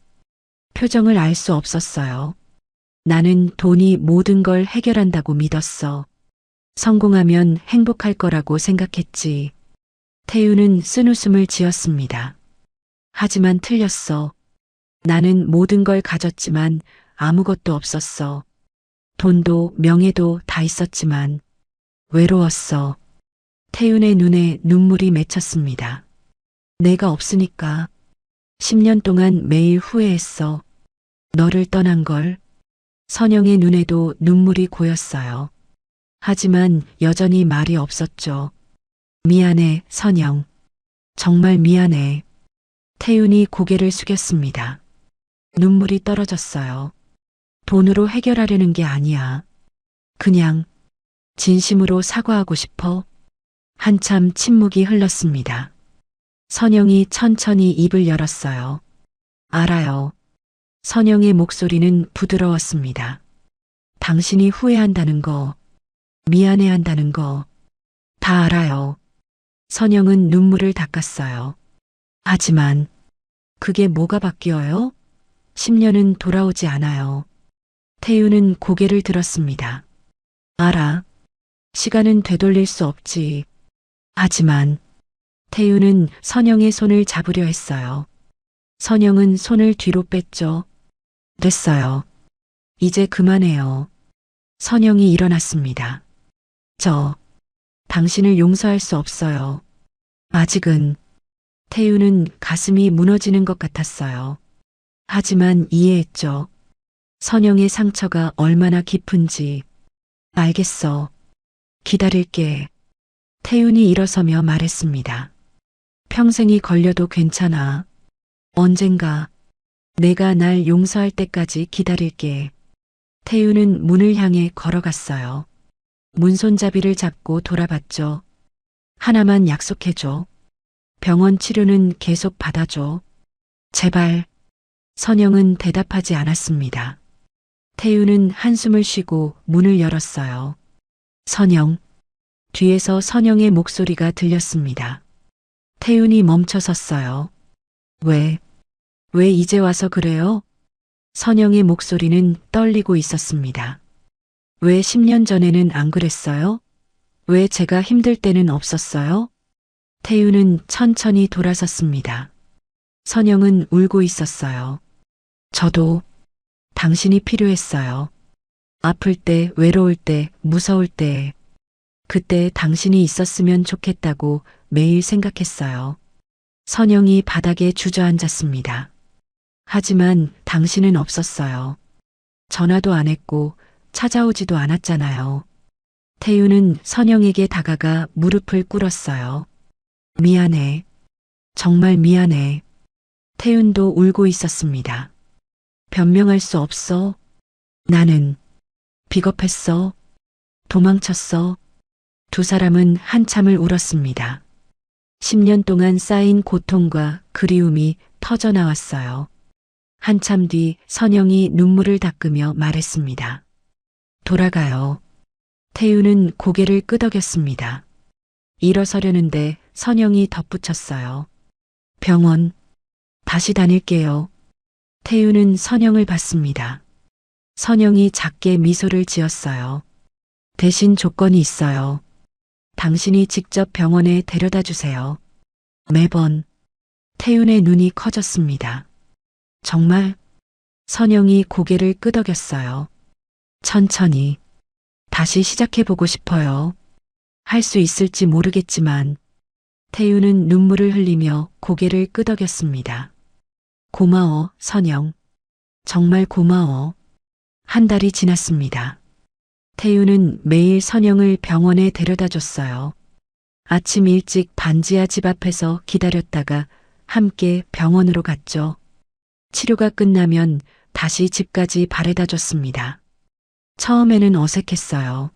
표정을 알 수 없었어요. 나는 돈이 모든 걸 해결한다고 믿었어. 성공하면 행복할 거라고 생각했지. 태윤은 쓴웃음을 지었습니다. 하지만 틀렸어. 나는 모든 걸 가졌지만 아무것도 없었어. 돈도 명예도 다 있었지만 외로웠어. 태윤의 눈에 눈물이 맺혔습니다. 내가 없으니까 10년 동안 매일 후회했어. 너를 떠난 걸. 선영의 눈에도 눈물이 고였어요. 하지만 여전히 말이 없었죠. 미안해, 선영. 정말 미안해. 태윤이 고개를 숙였습니다. 눈물이 떨어졌어요. 돈으로 해결하려는 게 아니야. 그냥 진심으로 사과하고 싶어. 한참 침묵이 흘렀습니다. 선영이 천천히 입을 열었어요. 알아요. 선영의 목소리는 부드러웠습니다. 당신이 후회한다는 거, 미안해한다는 거, 다 알아요. 선영은 눈물을 닦았어요. 하지만 그게 뭐가 바뀌어요? 10년은 돌아오지 않아요. 태윤은 고개를 들었습니다. 알아. 시간은 되돌릴 수 없지. 하지만 태윤은 선영의 손을 잡으려 했어요. 선영은 손을 뒤로 뺐죠. 됐어요. 이제 그만해요. 선영이 일어났습니다. 저 당신을 용서할 수 없어요. 아직은. 태윤은 가슴이 무너지는 것 같았어요. 하지만 이해했죠. 선영의 상처가 얼마나 깊은지. 알겠어. 기다릴게. 태윤이 일어서며 말했습니다. 평생이 걸려도 괜찮아. 언젠가 내가 날 용서할 때까지 기다릴게. 태윤은 문을 향해 걸어갔어요. 문손잡이를 잡고 돌아봤죠. 하나만 약속해줘. 병원 치료는 계속 받아줘. 제발. 선영은 대답하지 않았습니다. 태윤은 한숨을 쉬고 문을 열었어요. 선영. 뒤에서 선영의 목소리가 들렸습니다. 태윤이 멈춰섰어요. 왜 이제 와서 그래요? 선영의 목소리는 떨리고 있었습니다. 왜 10년 전에는 안 그랬어요? 왜 제가 힘들 때는 없었어요? 태윤은 천천히 돌아섰습니다. 선영은 울고 있었어요. 저도 당신이 필요했어요. 아플 때, 외로울 때, 무서울 때, 그때 당신이 있었으면 좋겠다고 매일 생각했어요. 선영이 바닥에 주저앉았습니다. 하지만 당신은 없었어요. 전화도 안 했고 찾아오지도 않았잖아요. 태윤은 선영에게 다가가 무릎을 꿇었어요. 미안해. 정말 미안해. 태윤도 울고 있었습니다. 변명할 수 없어. 나는 비겁했어. 도망쳤어. 두 사람은 한참을 울었습니다. 10년 동안 쌓인 고통과 그리움이 터져나왔어요. 한참 뒤 선영이 눈물을 닦으며 말했습니다. 돌아가요. 태윤은 고개를 끄덕였습니다. 일어서려는데 선영이 덧붙였어요. 병원 다시 다닐게요. 태윤은 선영을 봤습니다. 선영이 작게 미소를 지었어요. 대신 조건이 있어요. 당신이 직접 병원에 데려다 주세요. 매번. 태윤의 눈이 커졌습니다. 정말? 선영이 고개를 끄덕였어요. 천천히. 다시 시작해보고 싶어요. 할 수 있을지 모르겠지만. 태윤은 눈물을 흘리며 고개를 끄덕였습니다. 고마워, 선영. 정말 고마워. 한 달이 지났습니다. 태윤은 매일 선영을 병원에 데려다 줬어요. 아침 일찍 반지하 집 앞에서 기다렸다가 함께 병원으로 갔죠. 치료가 끝나면 다시 집까지 바래다 줬습니다. 처음에는 어색했어요.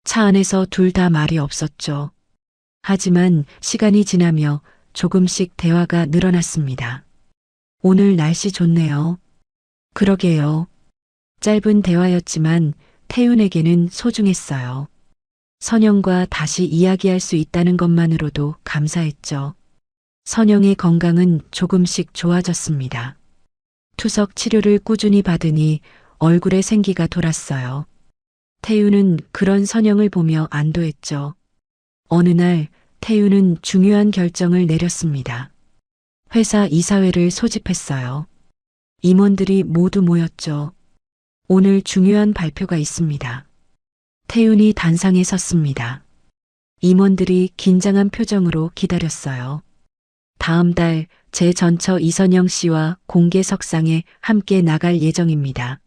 차 안에서 둘 다 말이 없었죠. 하지만 시간이 지나며 조금씩 대화가 늘어났습니다. 오늘 날씨 좋네요. 그러게요. 짧은 대화였지만 태윤에게는 소중했어요. 선영과 다시 이야기할 수 있다는 것만으로도 감사했죠. 선영의 건강은 조금씩 좋아졌습니다. 투석 치료를 꾸준히 받으니 얼굴에 생기가 돌았어요. 태윤은 그런 선영을 보며 안도했죠. 어느 날 태윤은 중요한 결정을 내렸습니다. 회사 이사회를 소집했어요. 임원들이 모두 모였죠. 오늘 중요한 발표가 있습니다. 태윤이 단상에 섰습니다. 임원들이 긴장한 표정으로 기다렸어요. 다음 달 제 전처 이선영 씨와 공개석상에 함께 나갈 예정입니다.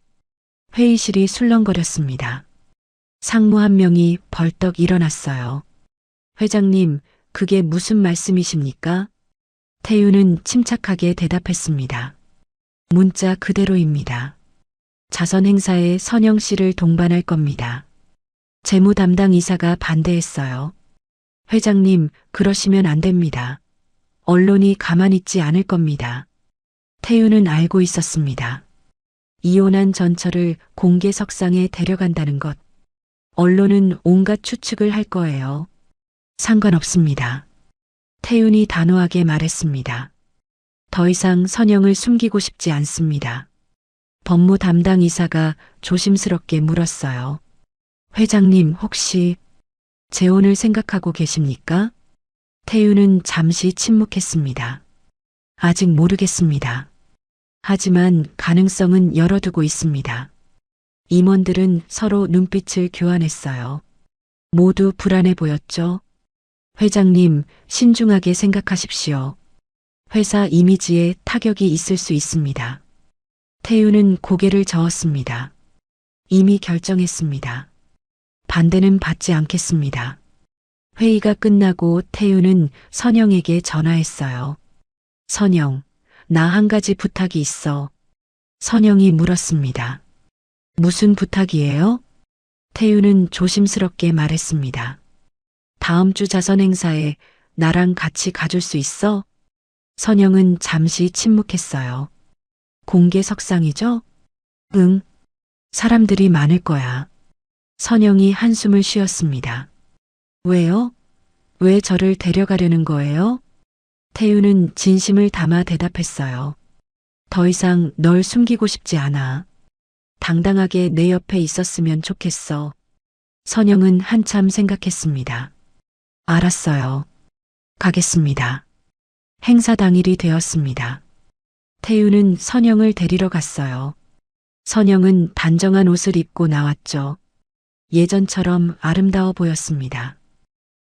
회의실이 술렁거렸습니다. 상무 한 명이 벌떡 일어났어요. 회장님, 그게 무슨 말씀이십니까? 태유는 침착하게 대답했습니다. 문자 그대로입니다. 자선 행사에 선영 씨를 동반할 겁니다. 재무 담당 이사가 반대했어요. 회장님, 그러시면 안 됩니다. 언론이 가만히 있지 않을 겁니다. 태유는 알고 있었습니다. 이혼한 전처를 공개석상에 데려간다는 것. 언론은 온갖 추측을 할 거예요. 상관없습니다. 태윤이 단호하게 말했습니다. 더 이상 선영을 숨기고 싶지 않습니다. 법무 담당 이사가 조심스럽게 물었어요. 회장님, 혹시 재혼을 생각하고 계십니까? 태윤은 잠시 침묵했습니다. 아직 모르겠습니다. 하지만 가능성은 열어두고 있습니다. 임원들은 서로 눈빛을 교환했어요. 모두 불안해 보였죠. 회장님, 신중하게 생각하십시오. 회사 이미지에 타격이 있을 수 있습니다. 태유는 고개를 저었습니다. 이미 결정했습니다. 반대는 받지 않겠습니다. 회의가 끝나고 태유는 선영에게 전화했어요. 선영, 나 한 가지 부탁이 있어. 선영이 물었습니다. 무슨 부탁이에요? 태유는 조심스럽게 말했습니다. 다음 주 자선 행사에 나랑 같이 가줄 수 있어? 선영은 잠시 침묵했어요. 공개석상이죠? 응. 사람들이 많을 거야. 선영이 한숨을 쉬었습니다. 왜요? 왜 저를 데려가려는 거예요? 태유는 진심을 담아 대답했어요. 더 이상 널 숨기고 싶지 않아. 당당하게 내 옆에 있었으면 좋겠어. 선영은 한참 생각했습니다. 알았어요. 가겠습니다. 행사 당일이 되었습니다. 태유는 선영을 데리러 갔어요. 선영은 단정한 옷을 입고 나왔죠. 예전처럼 아름다워 보였습니다.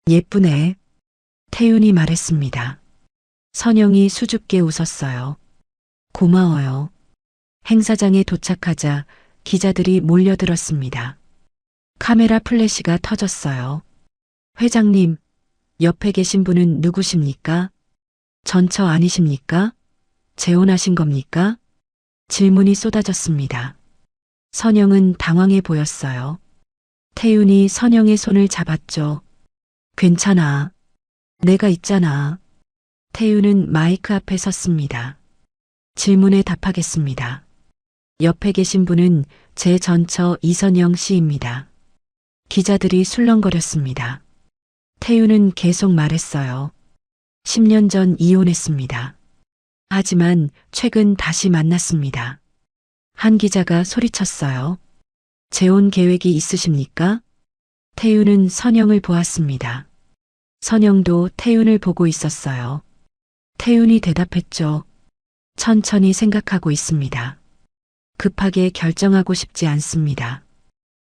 예쁘네. 태윤이 말했습니다. 선영이 수줍게 웃었어요. 고마워요. 행사장에 도착하자 기자들이 몰려들었습니다. 카메라 플래시가 터졌어요. 회장님, 옆에 계신 분은 누구십니까? 전처 아니십니까? 재혼하신 겁니까? 질문이 쏟아졌습니다. 선영은 당황해 보였어요. 태윤이 선영의 손을 잡았죠. 괜찮아. 내가 있잖아. 태윤은 마이크 앞에 섰습니다. 질문에 답하겠습니다. 옆에 계신 분은 제 전처 이선영 씨입니다. 기자들이 술렁거렸습니다. 태윤은 계속 말했어요. 10년 전 이혼했습니다. 하지만 최근 다시 만났습니다. 한 기자가 소리쳤어요. 재혼 계획이 있으십니까? 태윤은 선영을 보았습니다. 선영도 태윤을 보고 있었어요. 태윤이 대답했죠. 천천히 생각하고 있습니다. 급하게 결정하고 싶지 않습니다.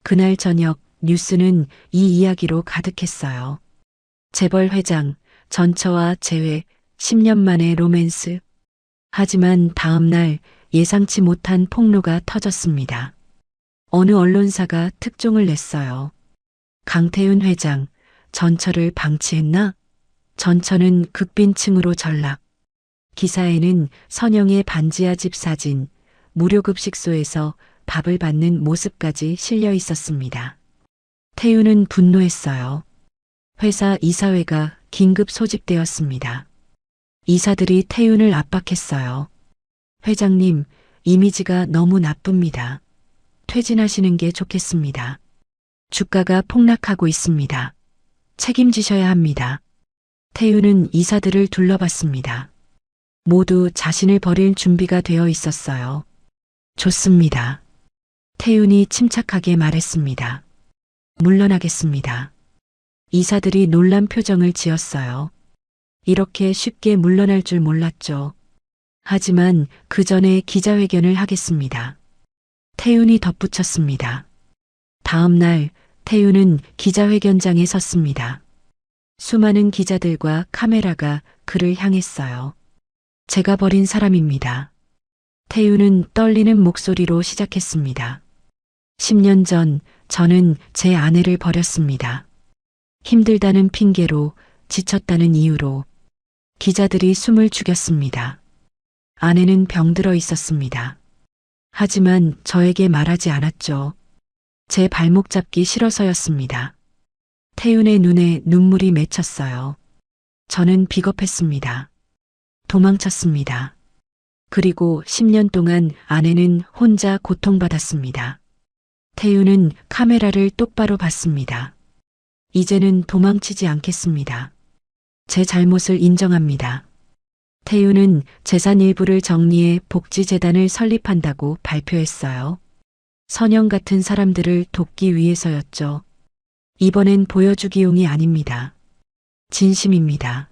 그날 저녁 뉴스는 이 이야기로 가득했어요. 재벌 회장, 전처와 재회, 10년 만의 로맨스. 하지만 다음 날 예상치 못한 폭로가 터졌습니다. 어느 언론사가 특종을 냈어요. 강태윤 회장, 전처를 방치했나? 전처는 극빈층으로 전락. 기사에는 선영의 반지하 집 사진, 무료급식소에서 밥을 받는 모습까지 실려 있었습니다. 태윤은 분노했어요. 회사 이사회가 긴급 소집되었습니다. 이사들이 태윤을 압박했어요. 회장님, 이미지가 너무 나쁩니다. 퇴진하시는 게 좋겠습니다. 주가가 폭락하고 있습니다. 책임지셔야 합니다. 태윤은 이사들을 둘러봤습니다. 모두 자신을 버릴 준비가 되어 있었어요. 좋습니다. 태윤이 침착하게 말했습니다. 물러나겠습니다. 이사들이 놀란 표정을 지었어요. 이렇게 쉽게 물러날 줄 몰랐죠. 하지만 그 전에 기자회견을 하겠습니다. 태윤이 덧붙였습니다. 다음 날 태윤은 기자회견장에 섰습니다. 수많은 기자들과 카메라가 그를 향했어요. 제가 버린 사람입니다. 태윤은 떨리는 목소리로 시작했습니다. 10년 전 저는 제 아내를 버렸습니다. 힘들다는 핑계로, 지쳤다는 이유로 기자들이 숨을 죽였습니다. 아내는 병들어 있었습니다. 하지만 저에게 말하지 않았죠. 제 발목 잡기 싫어서였습니다. 태윤의 눈에 눈물이 맺혔어요. 저는 비겁했습니다. 도망쳤습니다. 그리고 10년 동안 아내는 혼자 고통받았습니다. 태윤은 카메라를 똑바로 봤습니다. 이제는 도망치지 않겠습니다. 제 잘못을 인정합니다. 태윤은 재산 일부를 정리해 복지재단을 설립한다고 발표했어요. 선영 같은 사람들을 돕기 위해서였죠. 이번엔 보여주기용이 아닙니다. 진심입니다.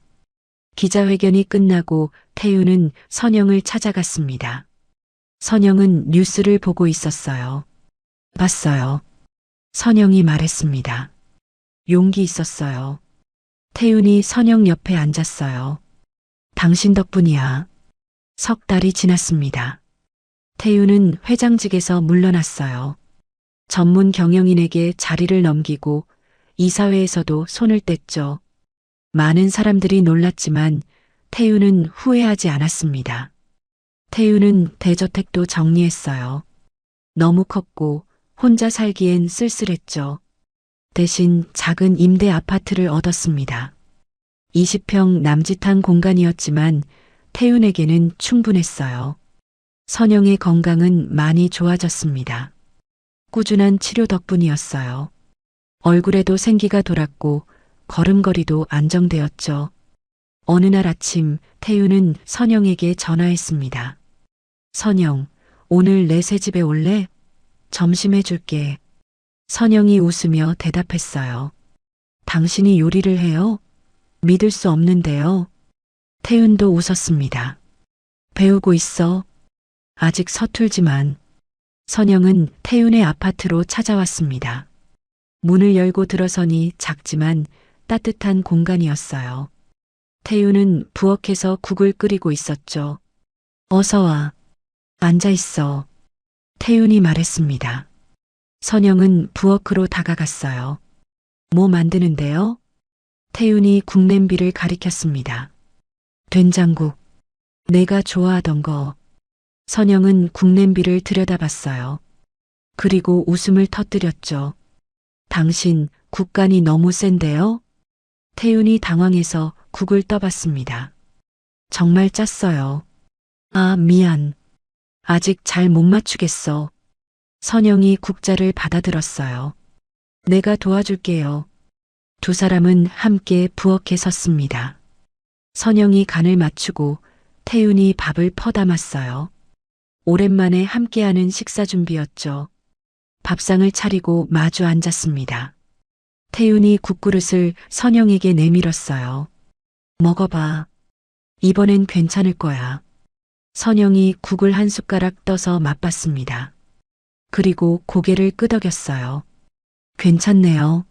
기자회견이 끝나고 태윤은 선영을 찾아갔습니다. 선영은 뉴스를 보고 있었어요. 봤어요. 선영이 말했습니다. 용기 있었어요. 태윤이 선영 옆에 앉았어요. 당신 덕분이야. 석 달이 지났습니다. 태윤은 회장직에서 물러났어요. 전문 경영인에게 자리를 넘기고 이사회에서도 손을 뗐죠. 많은 사람들이 놀랐지만 태윤은 후회하지 않았습니다. 태윤은 대저택도 정리했어요. 너무 컸고 혼자 살기엔 쓸쓸했죠. 대신 작은 임대 아파트를 얻었습니다. 20평 남짓한 공간이었지만 태윤에게는 충분했어요. 선영의 건강은 많이 좋아졌습니다. 꾸준한 치료 덕분이었어요. 얼굴에도 생기가 돌았고 걸음걸이도 안정되었죠. 어느 날 아침 태윤은 선영에게 전화했습니다. 선영, 오늘 내 새집에 올래? 점심 해줄게. 선영이 웃으며 대답했어요. 당신이 요리를 해요? 믿을 수 없는데요. 태윤도 웃었습니다. 배우고 있어. 아직 서툴지만. 선영은 태윤의 아파트로 찾아왔습니다. 문을 열고 들어서니 작지만 따뜻한 공간이었어요. 태윤은 부엌에서 국을 끓이고 있었죠. 어서 와. 앉아 있어. 태윤이 말했습니다. 선영은 부엌으로 다가갔어요. 뭐 만드는데요? 태윤이 국냄비를 가리켰습니다. 된장국. 내가 좋아하던 거. 선영은 국냄비를 들여다봤어요. 그리고 웃음을 터뜨렸죠. 당신 국간이 너무 센데요? 태윤이 당황해서 국을 떠봤습니다. 정말 짰어요. 아, 미안. 아직 잘 못 맞추겠어. 선영이 국자를 받아들었어요. 내가 도와줄게요. 두 사람은 함께 부엌에 섰습니다. 선영이 간을 맞추고 태윤이 밥을 퍼담았어요. 오랜만에 함께하는 식사 준비였죠. 밥상을 차리고 마주 앉았습니다. 태윤이 국그릇을 선영에게 내밀었어요. 먹어봐. 이번엔 괜찮을 거야. 선영이 국을 한 숟가락 떠서 맛봤습니다. 그리고 고개를 끄덕였어요. 괜찮네요.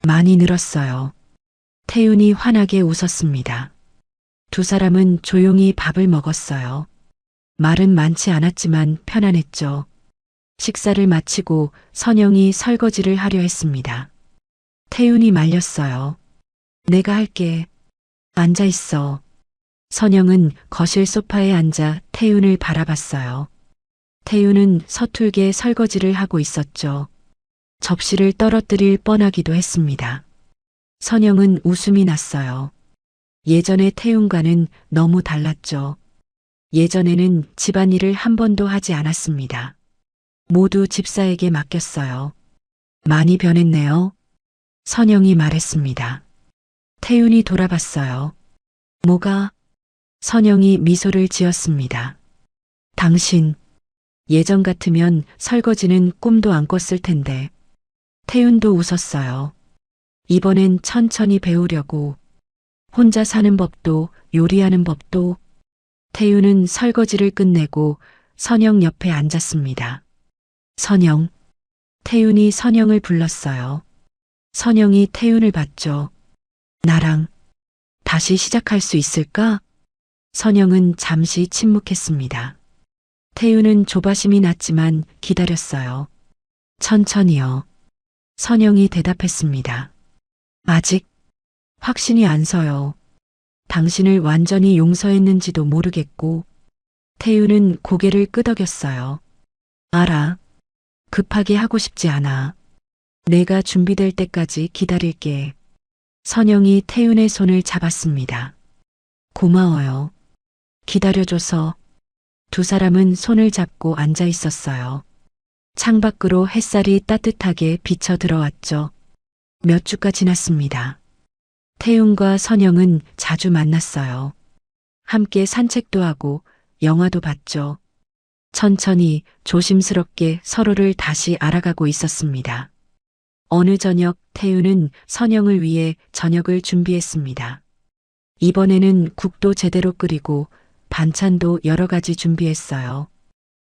많이 늘었어요. 태윤이 환하게 웃었습니다. 두 사람은 조용히 밥을 먹었어요. 말은 많지 않았지만 편안했죠. 식사를 마치고 선영이 설거지를 하려 했습니다. 태윤이 말렸어요. 내가 할게. 앉아 있어. 선영은 거실 소파에 앉아 태윤을 바라봤어요. 태윤은 서툴게 설거지를 하고 있었죠. 접시를 떨어뜨릴 뻔하기도 했습니다. 선영은 웃음이 났어요. 예전의 태윤과는 너무 달랐죠. 예전에는 집안일을 한 번도 하지 않았습니다. 모두 집사에게 맡겼어요. 많이 변했네요. 선영이 말했습니다. 태윤이 돌아봤어요. 뭐가? 선영이 미소를 지었습니다. 당신, 예전 같으면 설거지는 꿈도 안 꿨을 텐데. 태윤도 웃었어요. 이번엔 천천히 배우려고. 혼자 사는 법도, 요리하는 법도. 태윤은 설거지를 끝내고 선영 옆에 앉았습니다. 선영. 태윤이 선영을 불렀어요. 선영이 태윤을 봤죠. 나랑 다시 시작할 수 있을까? 선영은 잠시 침묵했습니다. 태윤은 조바심이 났지만 기다렸어요. 천천히요. 선영이 대답했습니다. 아직 확신이 안 서요. 당신을 완전히 용서했는지도 모르겠고. 태유는 고개를 끄덕였어요. 알아. 급하게 하고 싶지 않아. 내가 준비될 때까지 기다릴게. 선영이 태윤의 손을 잡았습니다. 고마워요. 기다려줘서. 두 사람은 손을 잡고 앉아 있었어요. 창밖으로 햇살이 따뜻하게 비쳐 들어왔죠. 몇 주가 지났습니다. 태윤과 선영은 자주 만났어요. 함께 산책도 하고 영화도 봤죠. 천천히 조심스럽게 서로를 다시 알아가고 있었습니다. 어느 저녁 태윤은 선영을 위해 저녁을 준비했습니다. 이번에는 국도 제대로 끓이고 반찬도 여러 가지 준비했어요.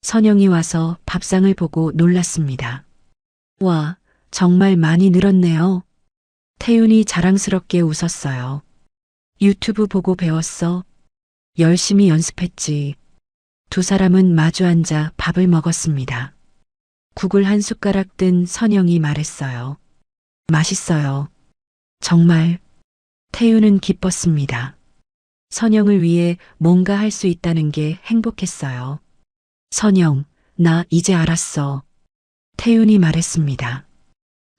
선영이 와서 밥상을 보고 놀랐습니다. 와, 정말 많이 늘었네요. 태윤이 자랑스럽게 웃었어요. 유튜브 보고 배웠어. 열심히 연습했지. 두 사람은 마주 앉아 밥을 먹었습니다. 국을 한 숟가락 뜬 선영이 말했어요. 맛있어요. 정말. 태윤은 기뻤습니다. 선영을 위해 뭔가 할 수 있다는 게 행복했어요. 선영, 나 이제 알았어. 태윤이 말했습니다.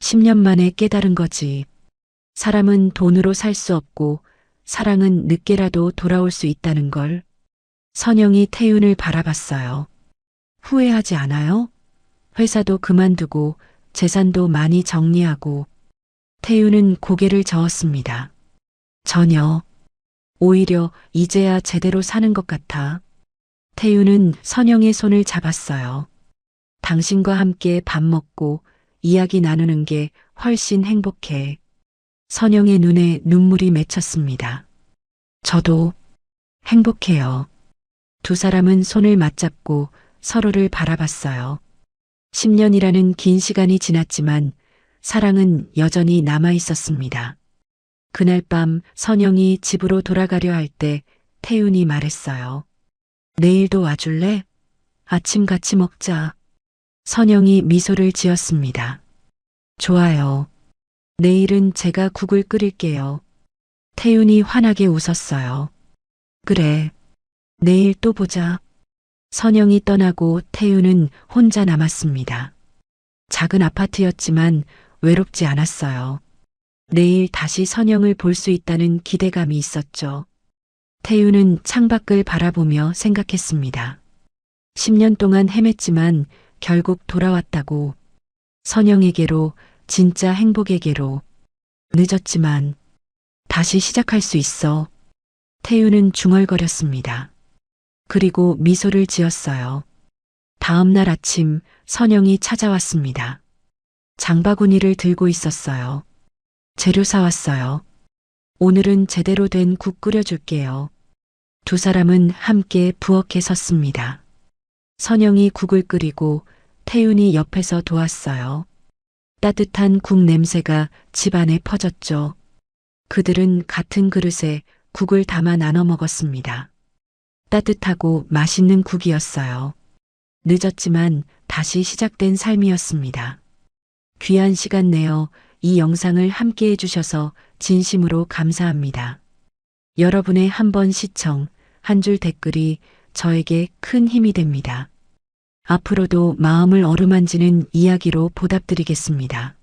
10년 만에 깨달은 거지. 사람은 돈으로 살 수 없고 사랑은 늦게라도 돌아올 수 있다는 걸. 선영이 태윤을 바라봤어요. 후회하지 않아요? 회사도 그만두고 재산도 많이 정리하고. 태윤은 고개를 저었습니다. 전혀. 오히려 이제야 제대로 사는 것 같아. 태윤은 선영의 손을 잡았어요. 당신과 함께 밥 먹고 이야기 나누는 게 훨씬 행복해. 선영의 눈에 눈물이 맺혔습니다. 저도 행복해요. 두 사람은 손을 맞잡고 서로를 바라봤어요. 10년이라는 긴 시간이 지났지만 사랑은 여전히 남아 있었습니다. 그날 밤 선영이 집으로 돌아가려 할 때 태윤이 말했어요. 내일도 와줄래? 아침 같이 먹자. 선영이 미소를 지었습니다. 좋아요. 내일은 제가 국을 끓일게요. 태윤이 환하게 웃었어요. 그래. 내일 또 보자. 선영이 떠나고 태윤은 혼자 남았습니다. 작은 아파트였지만 외롭지 않았어요. 내일 다시 선영을 볼 수 있다는 기대감이 있었죠. 태윤은 창밖을 바라보며 생각했습니다. 10년 동안 헤맸지만 결국 돌아왔다고. 선영에게로, 진짜 행복에게로. 늦었지만 다시 시작할 수 있어. 태윤은 중얼거렸습니다. 그리고 미소를 지었어요. 다음 날 아침 선영이 찾아왔습니다. 장바구니를 들고 있었어요. 재료 사왔어요. 오늘은 제대로 된 국 끓여줄게요. 두 사람은 함께 부엌에 섰습니다. 선영이 국을 끓이고 태윤이 옆에서 도왔어요. 따뜻한 국 냄새가 집안에 퍼졌죠. 그들은 같은 그릇에 국을 담아 나눠 먹었습니다. 따뜻하고 맛있는 국이었어요. 늦었지만 다시 시작된 삶이었습니다. 귀한 시간 내어 이 영상을 함께 해주셔서 진심으로 감사합니다. 여러분의 한 번 시청, 한 줄 댓글이 저에게 큰 힘이 됩니다. 앞으로도 마음을 어루만지는 이야기로 보답드리겠습니다.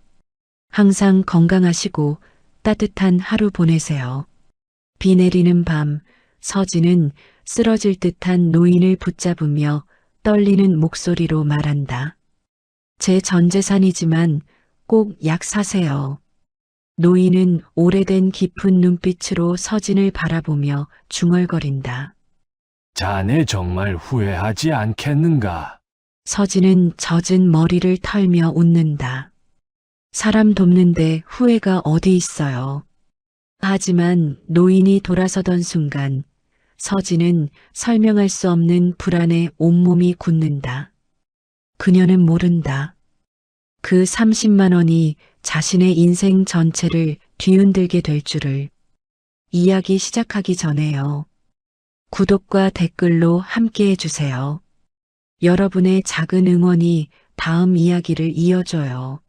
항상 건강하시고 따뜻한 하루 보내세요. 비 내리는 밤, 서진은 쓰러질 듯한 노인을 붙잡으며 떨리는 목소리로 말한다. 제 전 재산이지만 꼭 약 사세요. 노인은 오래된 깊은 눈빛으로 서진을 바라보며 중얼거린다. 자네 정말 후회하지 않겠는가? 서진은 젖은 머리를 털며 웃는다. 사람 돕는데 후회가 어디 있어요. 하지만 노인이 돌아서던 순간 서진은 설명할 수 없는 불안에 온몸이 굳는다. 그녀는 모른다. 그 30만 원이 자신의 인생 전체를 뒤흔들게 될 줄을. 이야기 시작하기 전에요. 구독과 댓글로 함께 해주세요. 여러분의 작은 응원이 다음 이야기를 이어줘요.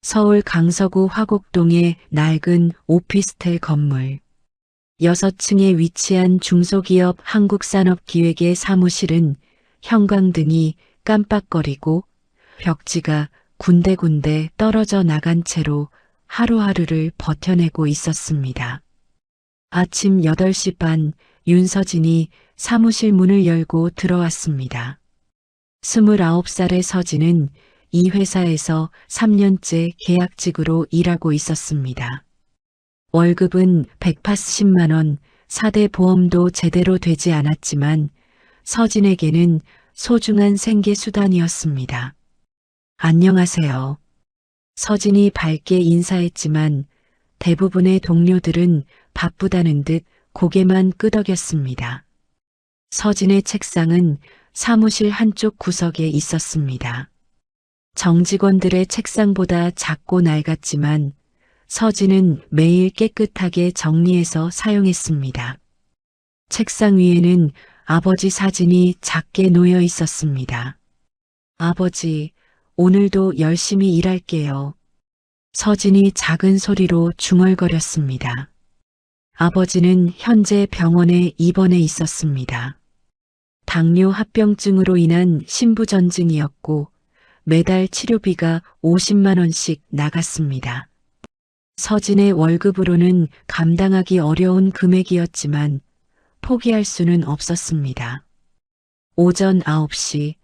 서울 강서구 화곡동의 낡은 오피스텔 건물. 6층에 위치한 중소기업 한국산업기획의 사무실은 형광등이 깜빡거리고 벽지가 군데군데 떨어져 나간 채로 하루하루를 버텨내고 있었습니다. 아침 8시 반 윤서진이 사무실 문을 열고 들어왔습니다. 29살의 서진은 이 회사에서 3년째 계약직으로 일하고 있었습니다. 월급은 180만 원, 4대 보험도 제대로 되지 않았지만 서진에게는 소중한 생계수단이었습니다. 안녕하세요. 서진이 밝게 인사했지만 대부분의 동료들은 바쁘다는 듯 고개만 끄덕였습니다. 서진의 책상은 사무실 한쪽 구석에 있었습니다. 정직원들의 책상보다 작고 낡았지만 서진은 매일 깨끗하게 정리해서 사용했습니다. 책상 위에는 아버지 사진이 작게 놓여 있었습니다. 아버지, 오늘도 열심히 일할게요. 서진이 작은 소리로 중얼거렸습니다. 아버지는 현재 병원에 입원해 있었습니다. 당뇨 합병증으로 인한 심부전증이었고 매달 치료비가 50만 원씩 나갔습니다. 서진의 월급으로는 감당하기 어려운 금액이었지만 포기할 수는 없었습니다. 오전 9시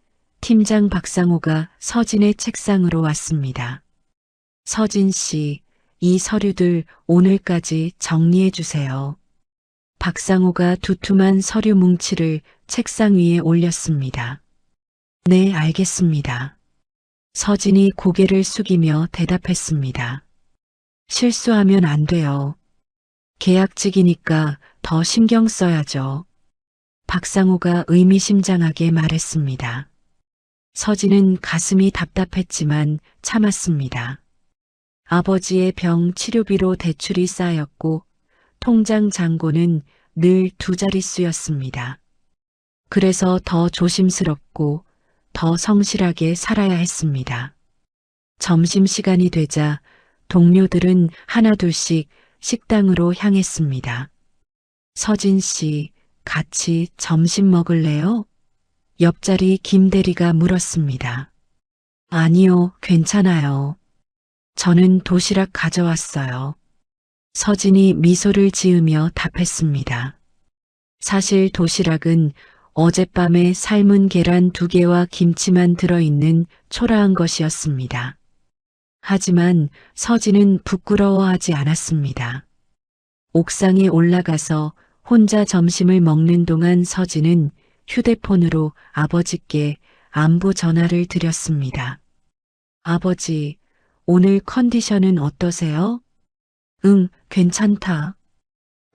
팀장 박상호가 서진의 책상으로 왔습니다. 서진 씨, 이 서류들 오늘까지 정리해 주세요. 박상호가 두툼한 서류 뭉치를 책상 위에 올렸습니다. 네, 알겠습니다. 서진이 고개를 숙이며 대답했습니다. 실수하면 안 돼요. 계약직이니까 더 신경 써야죠. 박상호가 의미심장하게 말했습니다. 서진은 가슴이 답답했지만 참았습니다. 아버지의 병 치료비로 대출이 쌓였고 통장 잔고는 늘 2자릿수였습니다. 그래서 더 조심스럽고 더 성실하게 살아야 했습니다. 점심시간이 되자 동료들은 하나둘씩 식당으로 향했습니다. 서진 씨, 같이 점심 먹을래요? 옆자리 김대리가 물었습니다. 아니요, 괜찮아요. 저는 도시락 가져왔어요. 서진이 미소를 지으며 답했습니다. 사실 도시락은 어젯밤에 삶은 계란 2개와 김치만 들어있는 초라한 것이었습니다. 하지만 서진은 부끄러워하지 않았습니다. 옥상에 올라가서 혼자 점심을 먹는 동안 서진은 휴대폰으로 아버지께 안부 전화를 드렸습니다. 아버지, 오늘 컨디션은 어떠세요? 응, 괜찮다.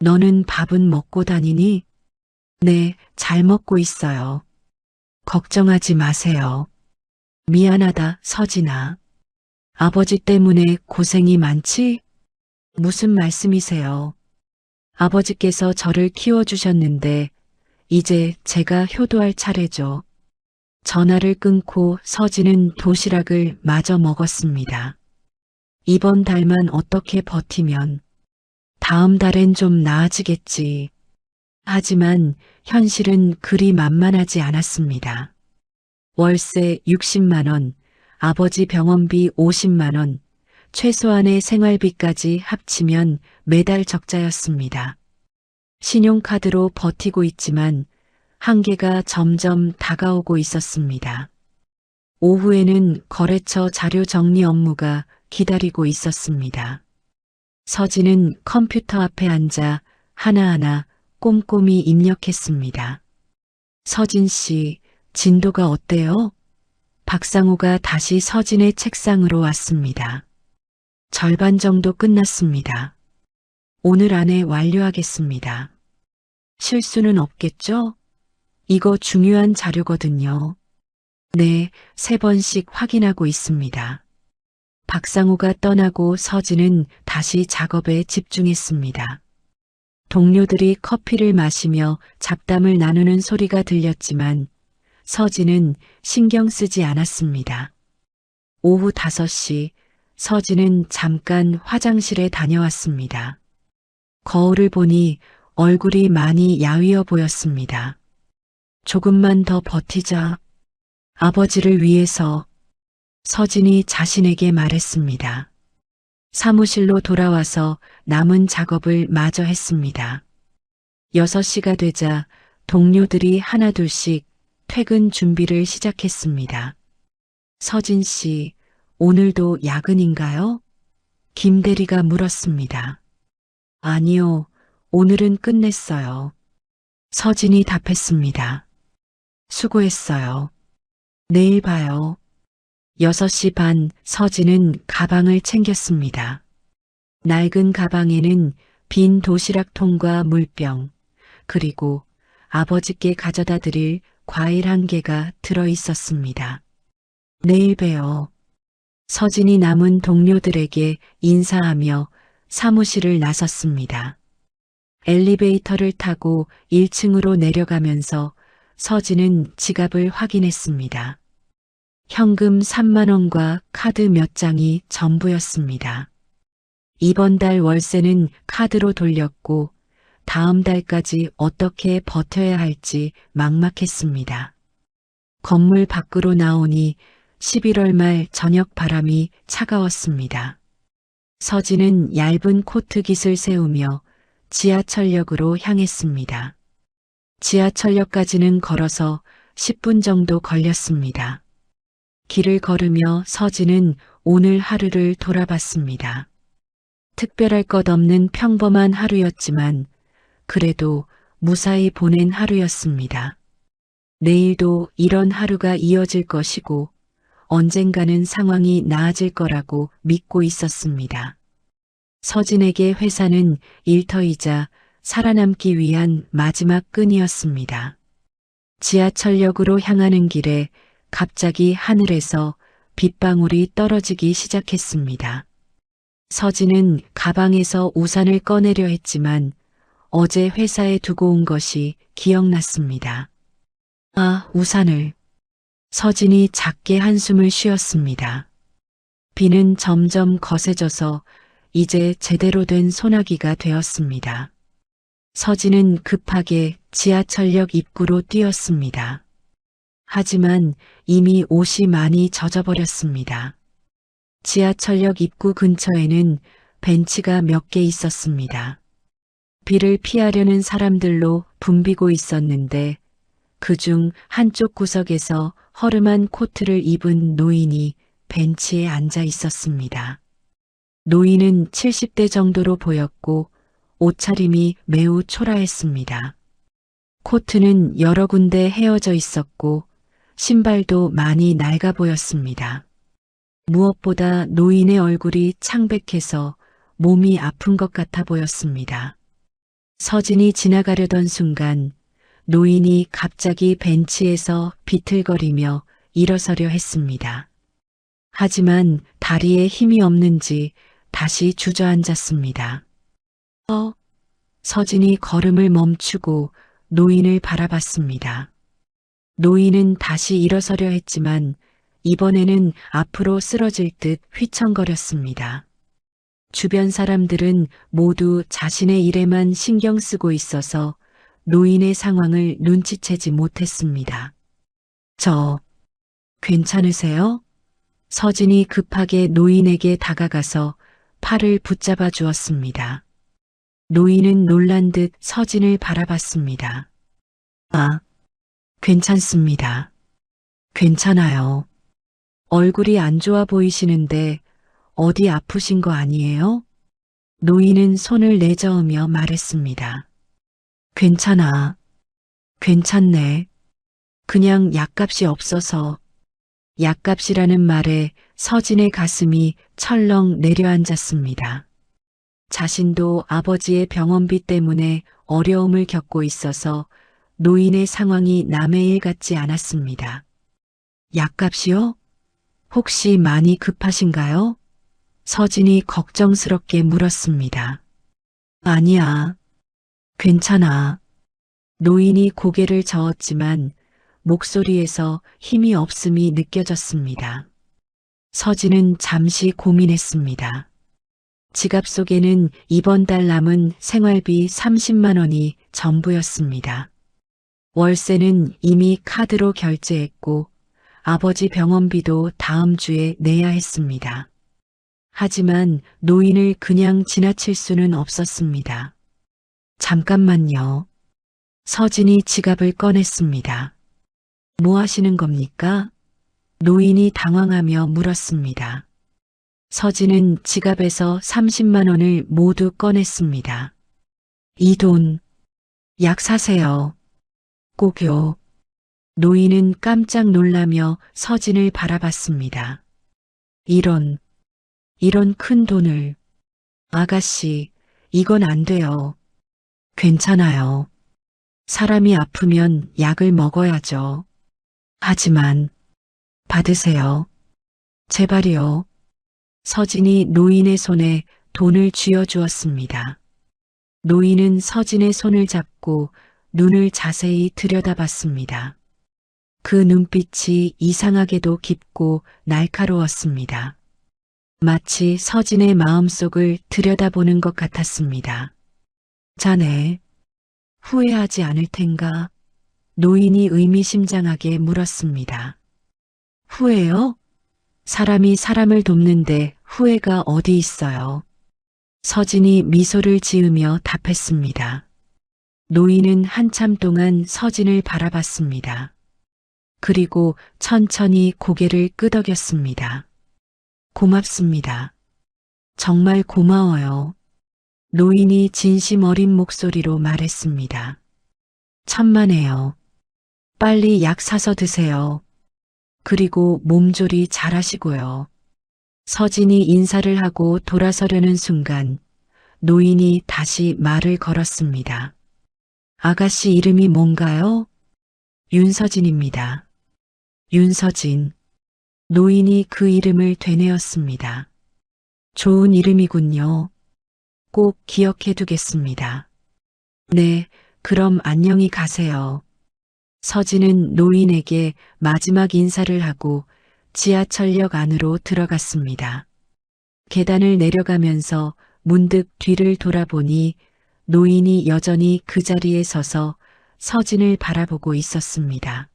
너는 밥은 먹고 다니니? 네, 잘 먹고 있어요. 걱정하지 마세요. 미안하다, 서진아. 아버지 때문에 고생이 많지? 무슨 말씀이세요? 아버지께서 저를 키워주셨는데 이제 제가 효도할 차례죠. 전화를 끊고 서진은 도시락을 마저 먹었습니다. 이번 달만 어떻게 버티면 다음 달엔 좀 나아지겠지. 하지만 현실은 그리 만만하지 않았습니다. 월세 60만 원, 아버지 병원비 50만 원, 최소한의 생활비까지 합치면 매달 적자였습니다. 신용카드로 버티고 있지만 한계가 점점 다가오고 있었습니다. 오후에는 거래처 자료 정리 업무가 기다리고 있었습니다. 서진은 컴퓨터 앞에 앉아 하나하나 꼼꼼히 입력했습니다. 서진 씨, 진도가 어때요? 박상호가 다시 서진의 책상으로 왔습니다. 절반 정도 끝났습니다. 오늘 안에 완료하겠습니다. 실수는 없겠죠? 이거 중요한 자료거든요. 네, 3번씩 확인하고 있습니다. 박상호가 떠나고 서진은 다시 작업에 집중했습니다. 동료들이 커피를 마시며 잡담을 나누는 소리가 들렸지만 서진은 신경 쓰지 않았습니다. 오후 5시 서진은 잠깐 화장실에 다녀왔습니다. 거울을 보니 얼굴이 많이 야위어 보였습니다. 조금만 더 버티자. 아버지를 위해서. 서진이 자신에게 말했습니다. 사무실로 돌아와서 남은 작업을 마저 했습니다. 6시가 되자 동료들이 하나둘씩 퇴근 준비를 시작했습니다. 서진 씨, 오늘도 야근인가요? 김 대리가 물었습니다. 아니요, 오늘은 끝냈어요. 서진이 답했습니다. 수고했어요. 내일 봐요. 6시 반 서진은 가방을 챙겼습니다. 낡은 가방에는 빈 도시락통과 물병, 그리고 아버지께 가져다 드릴 과일 1개가 들어 있었습니다. 내일 봬요. 서진이 남은 동료들에게 인사하며 사무실을 나섰습니다. 엘리베이터를 타고 1층으로 내려가면서 서진은 지갑을 확인했습니다. 현금 3만 원과 카드 몇 장이 전부였습니다. 이번 달 월세는 카드로 돌렸고 다음 달까지 어떻게 버텨야 할지 막막했습니다. 건물 밖으로 나오니 11월 말 저녁 바람이 차가웠습니다. 서진은 얇은 코트깃을 세우며 지하철역으로 향했습니다. 지하철역까지는 걸어서 10분 정도 걸렸습니다. 길을 걸으며 서진은 오늘 하루를 돌아봤습니다. 특별할 것 없는 평범한 하루였지만 그래도 무사히 보낸 하루였습니다. 내일도 이런 하루가 이어질 것이고 언젠가는 상황이 나아질 거라고 믿고 있었습니다. 서진에게 회사는 일터이자 살아남기 위한 마지막 끈이었습니다. 지하철역으로 향하는 길에 갑자기 하늘에서 빗방울이 떨어지기 시작했습니다. 서진은 가방에서 우산을 꺼내려 했지만 어제 회사에 두고 온 것이 기억났습니다. 아, 우산을. 서진이 작게 한숨을 쉬었습니다. 비는 점점 거세져서 이제 제대로 된 소나기가 되었습니다. 서진은 급하게 지하철역 입구로 뛰었습니다. 하지만 이미 옷이 많이 젖어버렸습니다. 지하철역 입구 근처에는 벤치가 몇 개 있었습니다. 비를 피하려는 사람들로 붐비고 있었는데 그중 한쪽 구석에서 허름한 코트를 입은 노인이 벤치에 앉아 있었습니다. 노인은 70대 정도로 보였고 옷차림이 매우 초라했습니다. 코트는 여러 군데 헤어져 있었고 신발도 많이 낡아 보였습니다. 무엇보다 노인의 얼굴이 창백해서 몸이 아픈 것 같아 보였습니다. 서진이 지나가려던 순간 노인이 갑자기 벤치에서 비틀거리며 일어서려 했습니다. 하지만 다리에 힘이 없는지 다시 주저앉았습니다. 서진이 걸음을 멈추고 노인을 바라봤습니다. 노인은 다시 일어서려 했지만 이번에는 앞으로 쓰러질 듯 휘청거렸습니다. 주변 사람들은 모두 자신의 일에만 신경 쓰고 있어서 노인의 상황을 눈치채지 못했습니다. 괜찮으세요? 서진이 급하게 노인에게 다가가서 팔을 붙잡아 주었습니다. 노인은 놀란 듯 서진을 바라봤습니다. 아, 괜찮습니다. 괜찮아요. 얼굴이 안 좋아 보이시는데 어디 아프신 거 아니에요? 노인은 손을 내저으며 말했습니다. 괜찮아. 괜찮네. 그냥 약값이 없어서. 약값이라는 말에 서진의 가슴이 철렁 내려앉았습니다. 자신도 아버지의 병원비 때문에 어려움을 겪고 있어서 노인의 상황이 남의 일 같지 않았습니다. 약값이요? 혹시 많이 급하신가요? 서진이 걱정스럽게 물었습니다. 아니야. 괜찮아. 노인이 고개를 저었지만 목소리에서 힘이 없음이 느껴졌습니다. 서진은 잠시 고민했습니다. 지갑 속에는 이번 달 남은 생활비 30만 원이 전부였습니다. 월세는 이미 카드로 결제했고 아버지 병원비도 다음 주에 내야 했습니다. 하지만 노인을 그냥 지나칠 수는 없었습니다. 잠깐만요. 서진이 지갑을 꺼냈습니다. 뭐 하시는 겁니까? 노인이 당황하며 물었습니다. 서진은 지갑에서 30만 원을 모두 꺼냈습니다. 이 돈, 약 사세요. 꼭요. 노인은 깜짝 놀라며 서진을 바라봤습니다. 이런 큰 돈을. 아가씨, 이건 안 돼요. 괜찮아요. 사람이 아프면 약을 먹어야죠. 하지만, 받으세요. 제발이요. 서진이 노인의 손에 돈을 쥐어주었습니다. 노인은 서진의 손을 잡고 눈을 자세히 들여다봤습니다. 그 눈빛이 이상하게도 깊고 날카로웠습니다. 마치 서진의 마음속을 들여다보는 것 같았습니다. 자네, 후회하지 않을 텐가? 노인이 의미심장하게 물었습니다. 후회요? 사람이 사람을 돕는데 후회가 어디 있어요? 서진이 미소를 지으며 답했습니다. 노인은 한참 동안 서진을 바라봤습니다. 그리고 천천히 고개를 끄덕였습니다. 고맙습니다. 정말 고마워요. 노인이 진심 어린 목소리로 말했습니다. 천만에요. 빨리 약 사서 드세요. 그리고 몸조리 잘하시고요. 서진이 인사를 하고 돌아서려는 순간 노인이 다시 말을 걸었습니다. 아가씨 이름이 뭔가요? 윤서진입니다. 윤서진. 노인이 그 이름을 되뇌었습니다. 좋은 이름이군요. 꼭 기억해 두겠습니다. 네, 그럼 안녕히 가세요. 서진은 노인에게 마지막 인사를 하고 지하철역 안으로 들어갔습니다. 계단을 내려가면서 문득 뒤를 돌아보니 노인이 여전히 그 자리에 서서 서진을 바라보고 있었습니다.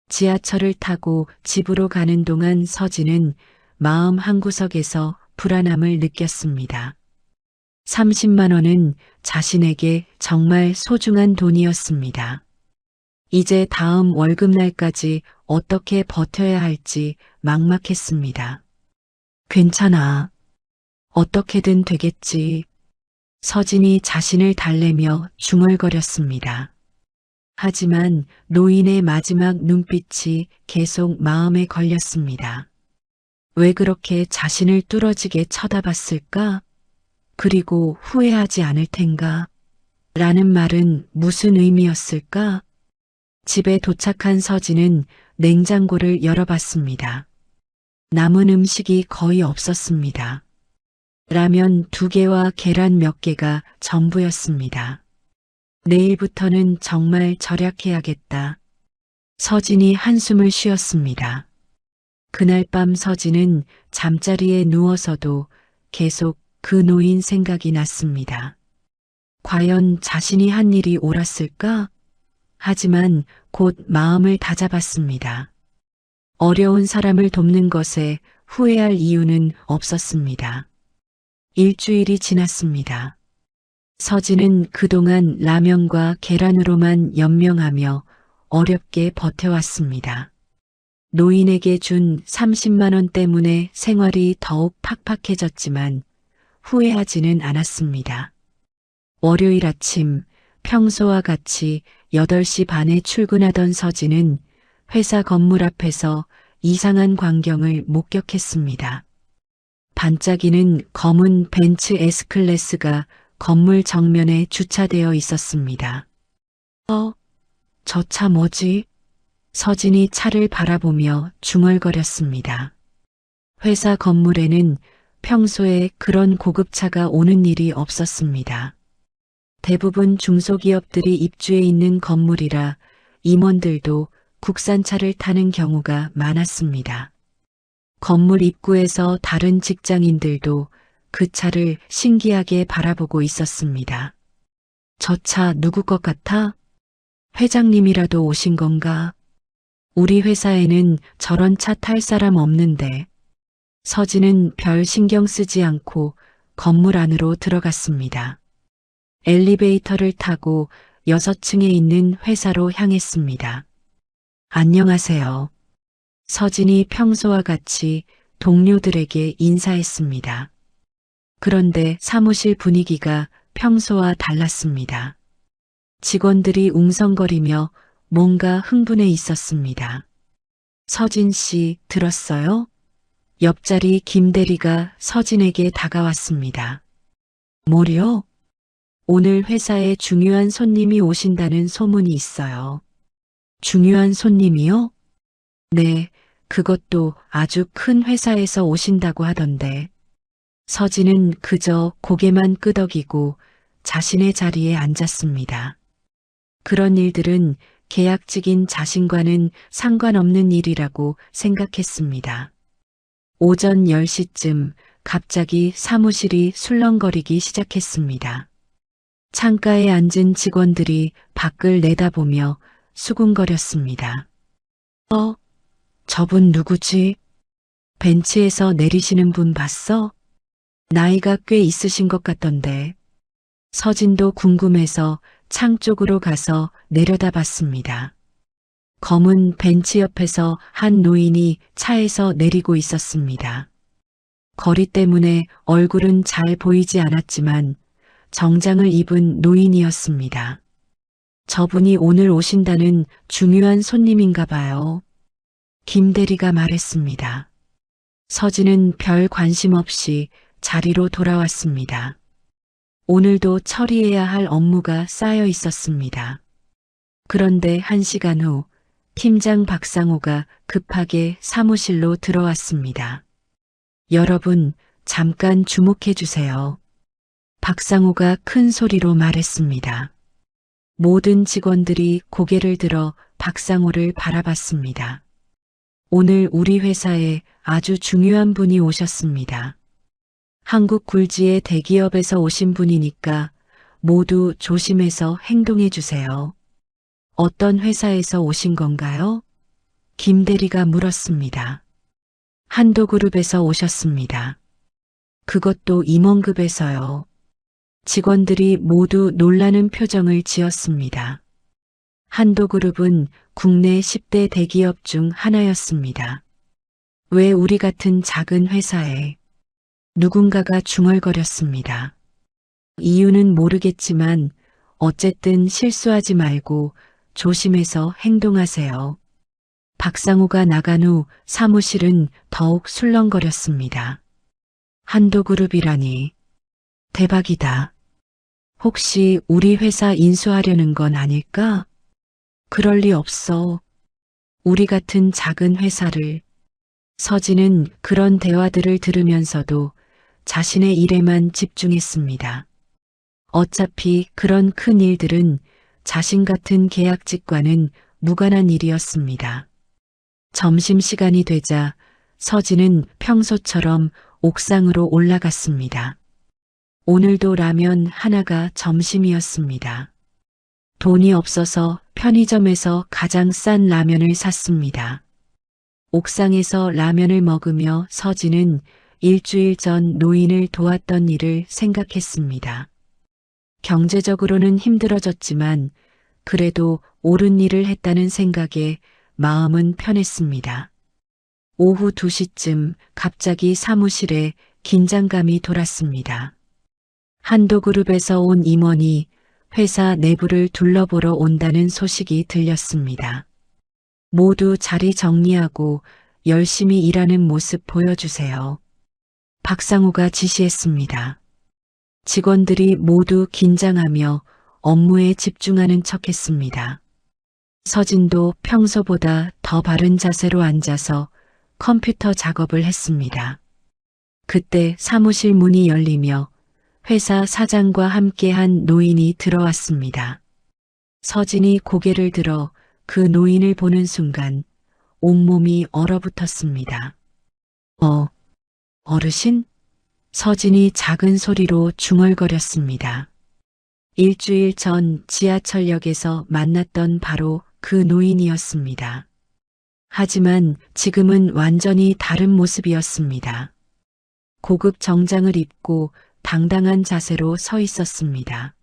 지하철을 타고 집으로 가는 동안 서진은 마음 한구석에서 불안함을 느꼈습니다. 30만 원은 자신에게 정말 소중한 돈이었습니다. 이제 다음 월급날까지 어떻게 버텨야 할지 막막했습니다. 괜찮아. 어떻게든 되겠지. 서진이 자신을 달래며 중얼거렸습니다. 하지만 노인의 마지막 눈빛이 계속 마음에 걸렸습니다. 왜 그렇게 자신을 뚫어지게 쳐다봤을까? 그리고 후회하지 않을 텐가? 라는 말은 무슨 의미였을까? 집에 도착한 서진은 냉장고를 열어봤습니다. 남은 음식이 거의 없었습니다. 라면 2개와 계란 몇 개가 전부였습니다. 내일부터는 정말 절약해야겠다. 서진이 한숨을 쉬었습니다. 그날 밤 서진은 잠자리에 누워서도 계속 그 노인 생각이 났습니다. 과연 자신이 한 일이 옳았을까? 하지만 곧 마음을 다잡았습니다. 어려운 사람을 돕는 것에 후회할 이유는 없었습니다. 일주일이 지났습니다. 서진은 그동안 라면과 계란으로만 연명하며 어렵게 버텨왔습니다. 노인에게 준 30만 원 때문에 생활이 더욱 팍팍해졌지만 후회하지는 않았습니다. 월요일 아침 평소와 같이 8시 반에 출근하던 서진은 회사 건물 앞에서 이상한 광경을 목격했습니다. 반짝이는 검은 벤츠 S클래스가 건물 정면에 주차되어 있었습니다. 저 차 뭐지? 서진이 차를 바라보며 중얼거렸습니다. 회사 건물에는 평소에 그런 고급차가 오는 일이 없었습니다. 대부분 중소기업들이 입주해 있는 건물이라 임원들도 국산차를 타는 경우가 많았습니다. 건물 입구에서 다른 직장인들도 그 차를 신기하게 바라보고 있었습니다. 저 차 누구 것 같아? 회장님이라도 오신 건가? 우리 회사에는 저런 차 탈 사람 없는데. 서진은 별 신경 쓰지 않고 건물 안으로 들어갔습니다. 엘리베이터를 타고 6층에 있는 회사로 향했습니다. 안녕하세요. 서진이 평소와 같이 동료들에게 인사했습니다. 그런데 사무실 분위기가 평소와 달랐습니다. 직원들이 웅성거리며 뭔가 흥분해 있었습니다. 서진 씨, 들었어요? 옆자리 김 대리가 서진에게 다가왔습니다. 뭐요? 오늘 회사에 중요한 손님이 오신다는 소문이 있어요. 중요한 손님이요? 네, 그것도 아주 큰 회사에서 오신다고 하던데. 서진은 그저 고개만 끄덕이고 자신의 자리에 앉았습니다. 그런 일들은 계약직인 자신과는 상관없는 일이라고 생각했습니다. 오전 10시쯤 갑자기 사무실이 술렁거리기 시작했습니다. 창가에 앉은 직원들이 밖을 내다보며 수군거렸습니다. 저분 누구지? 벤치에서 내리시는 분 봤어? 나이가 꽤 있으신 것 같던데. 서진도 궁금해서 창 쪽으로 가서 내려다봤습니다. 검은 벤치 옆에서 한 노인이 차에서 내리고 있었습니다. 거리 때문에 얼굴은 잘 보이지 않았지만 정장을 입은 노인이었습니다. 저분이 오늘 오신다는 중요한 손님인가 봐요. 김 대리가 말했습니다. 서진은 별 관심 없이 자리로 돌아왔습니다. 오늘도 처리해야 할 업무가 쌓여 있었습니다. 그런데 1시간 후 팀장 박상호가 급하게 사무실로 들어왔습니다. 여러분, 잠깐 주목해 주세요. 박상호가 큰 소리로 말했습니다. 모든 직원들이 고개를 들어 박상호를 바라봤습니다. 오늘 우리 회사에 아주 중요한 분이 오셨습니다. 한국 굴지의 대기업에서 오신 분이니까 모두 조심해서 행동해 주세요. 어떤 회사에서 오신 건가요? 김 대리가 물었습니다. 한도그룹에서 오셨습니다. 그것도 임원급에서요. 직원들이 모두 놀라는 표정을 지었습니다. 한도그룹은 국내 10대 대기업 중 하나였습니다. 왜 우리 같은 작은 회사에? 누군가가 중얼거렸습니다. 이유는 모르겠지만 어쨌든 실수하지 말고 조심해서 행동하세요. 박상호가 나간 후 사무실은 더욱 술렁거렸습니다. 한도그룹이라니. 대박이다. 혹시 우리 회사 인수하려는 건 아닐까? 그럴 리 없어. 우리 같은 작은 회사를. 서진은 그런 대화들을 들으면서도 자신의 일에만 집중했습니다. 어차피 그런 큰 일들은 자신 같은 계약직과는 무관한 일이었습니다. 점심시간이 되자 서진은 평소처럼 옥상으로 올라갔습니다. 오늘도 라면 하나가 점심이었습니다. 돈이 없어서 편의점에서 가장 싼 라면을 샀습니다. 옥상에서 라면을 먹으며 서진은 일주일 전 노인을 도왔던 일을 생각했습니다. 경제적으로는 힘들어졌지만 그래도 옳은 일을 했다는 생각에 마음은 편했습니다. 오후 2시쯤 갑자기 사무실에 긴장감이 돌았습니다. 한도그룹에서 온 임원이 회사 내부를 둘러보러 온다는 소식이 들렸습니다. 모두 자리 정리하고 열심히 일하는 모습 보여주세요. 박상호가 지시했습니다. 직원들이 모두 긴장하며 업무에 집중하는 척했습니다. 서진도 평소보다 더 바른 자세로 앉아서 컴퓨터 작업을 했습니다. 그때 사무실 문이 열리며 회사 사장과 함께한 노인이 들어왔습니다. 서진이 고개를 들어 그 노인을 보는 순간 온몸이 얼어붙었습니다. 어, 어르신? 서진이 작은 소리로 중얼거렸습니다. 일주일 전 지하철역에서 만났던 바로 그 노인이었습니다. 하지만 지금은 완전히 다른 모습이었습니다. 고급 정장을 입고 당당한 자세로 서 있었습니다.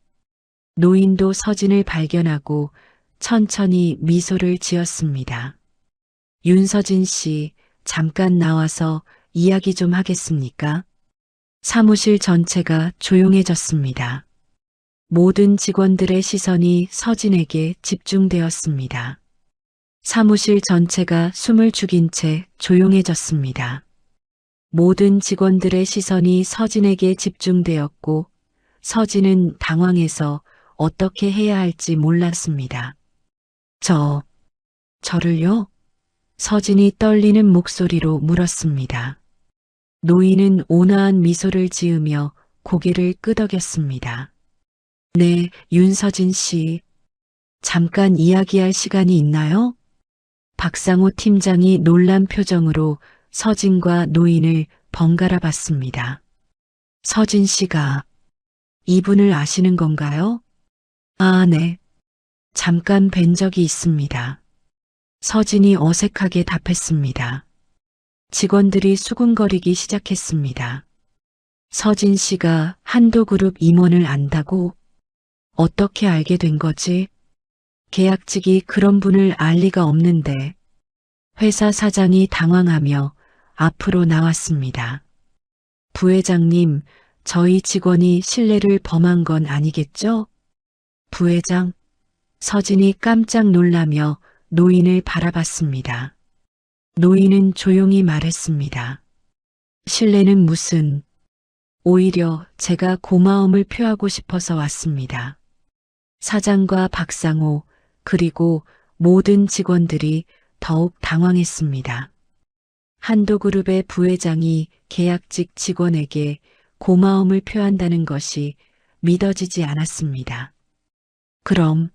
노인도 서진을 발견하고 천천히 미소를 지었습니다. 윤서진 씨, 잠깐 나와서 이야기 좀 하겠습니까? 사무실 전체가 조용해졌습니다. 모든 직원들의 시선이 서진에게 집중되었습니다. 사무실 전체가 숨을 죽인 채 조용해졌습니다. 모든 직원들의 시선이 서진에게 집중되었고 서진은 당황해서 어떻게 해야 할지 몰랐습니다. 저를요? 서진이 떨리는 목소리로 물었습니다. 노인은 온화한 미소를 지으며 고개를 끄덕였습니다. 네, 윤서진 씨. 잠깐 이야기할 시간이 있나요? 박상호 팀장이 놀란 표정으로 서진과 노인을 번갈아 봤습니다. 서진 씨가 이분을 아시는 건가요? 아, 네. 잠깐 뵌 적이 있습니다. 서진이 어색하게 답했습니다. 직원들이 수군거리기 시작했습니다. 서진 씨가 한도그룹 임원을 안다고? 어떻게 알게 된 거지? 계약직이 그런 분을 알 리가 없는데. 회사 사장이 당황하며 앞으로 나왔습니다. 부회장님, 저희 직원이 신뢰를 범한 건 아니겠죠? 부회장? 서진이 깜짝 놀라며 노인을 바라봤습니다. 노인은 조용히 말했습니다. 신뢰는 무슨, 오히려 제가 고마움을 표하고 싶어서 왔습니다. 사장과 박상호, 그리고 모든 직원들이 더욱 당황했습니다. 한도그룹의 부회장이 계약직 직원에게 고마움을 표한다는 것이 믿어지지 않았습니다. 그럼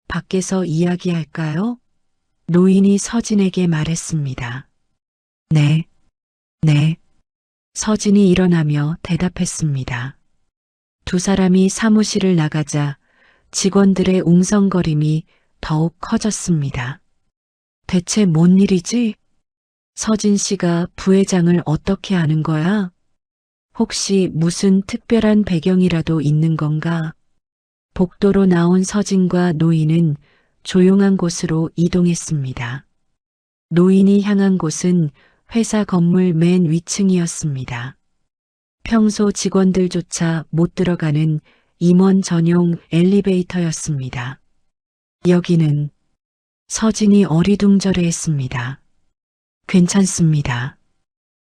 밖에서 이야기할까요? 노인이 서진에게 말했습니다. 네. 서진이 일어나며 대답했습니다. 두 사람이 사무실을 나가자 직원들의 웅성거림이 더욱 커졌습니다. 대체 뭔 일이지? 서진 씨가 부회장을 어떻게 아는 거야? 혹시 무슨 특별한 배경이라도 있는 건가? 복도로 나온 서진과 노인은 조용한 곳으로 이동했습니다. 노인이 향한 곳은 회사 건물 맨 위층이었습니다. 평소 직원들조차 못 들어가는 임원 전용 엘리베이터였습니다. 여기는 서진이 어리둥절해했습니다. 괜찮습니다.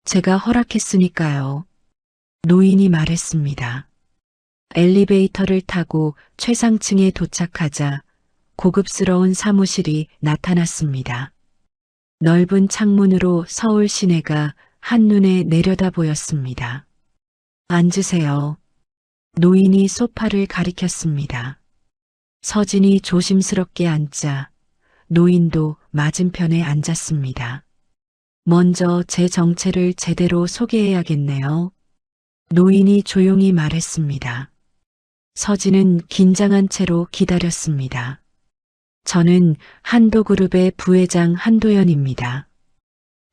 제가 허락했으니까요. 노인이 말했습니다. 엘리베이터를 타고 최상층에 도착하자 고급스러운 사무실이 나타났습니다. 넓은 창문으로 서울 시내가 한눈에 내려다 보였습니다. 앉으세요. 노인이 소파를 가리켰습니다. 서진이 조심스럽게 앉자 노인도 맞은편에 앉았습니다. 먼저 제 정체를 제대로 소개해야겠네요. 노인이 조용히 말했습니다. 서진은 긴장한 채로 기다렸습니다. 저는 한도그룹의 부회장 한도연입니다.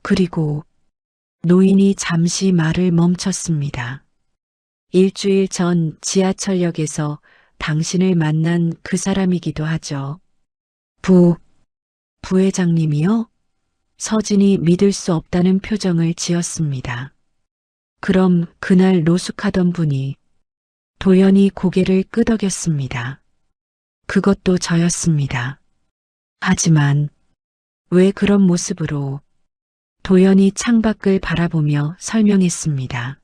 그리고 노인이 잠시 말을 멈췄습니다. 일주일 전 지하철역에서 당신을 만난 그 사람이기도 하죠. 부회장님이요? 서진이 믿을 수 없다는 표정을 지었습니다. 그럼 그날 노숙하던 분이 도연이 고개를 끄덕였습니다. 그것도 저였습니다. 하지만 왜 그런 모습으로? 도연이 창밖을 바라보며 설명했습니다.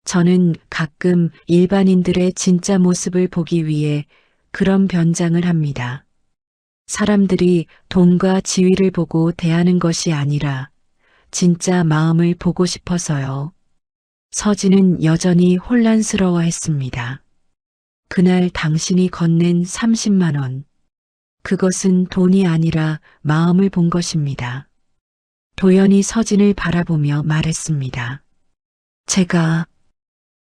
저는 가끔 일반인들의 진짜 모습을 보기 위해 그런 변장을 합니다. 사람들이 돈과 지위를 보고 대하는 것이 아니라 진짜 마음을 보고 싶어서요. 서진은 여전히 혼란스러워했습니다. 그날 당신이 건넨 30만 원. 그것은 돈이 아니라 마음을 본 것입니다. 도연이 서진을 바라보며 말했습니다.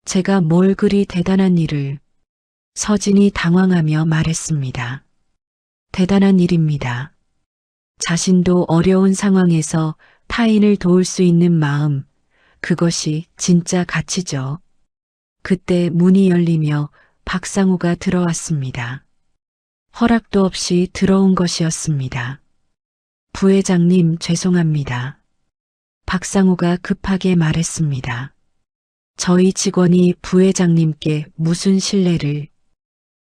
제가 뭘 그리 대단한 일을. 서진이 당황하며 말했습니다. 대단한 일입니다. 자신도 어려운 상황에서 타인을 도울 수 있는 마음, 그것이 진짜 가치죠. 그때 문이 열리며 박상우가 들어왔습니다. 허락도 없이 들어온 것이었습니다. 부회장님, 죄송합니다. 박상우가 급하게 말했습니다. 저희 직원이 부회장님께 무슨 신뢰를.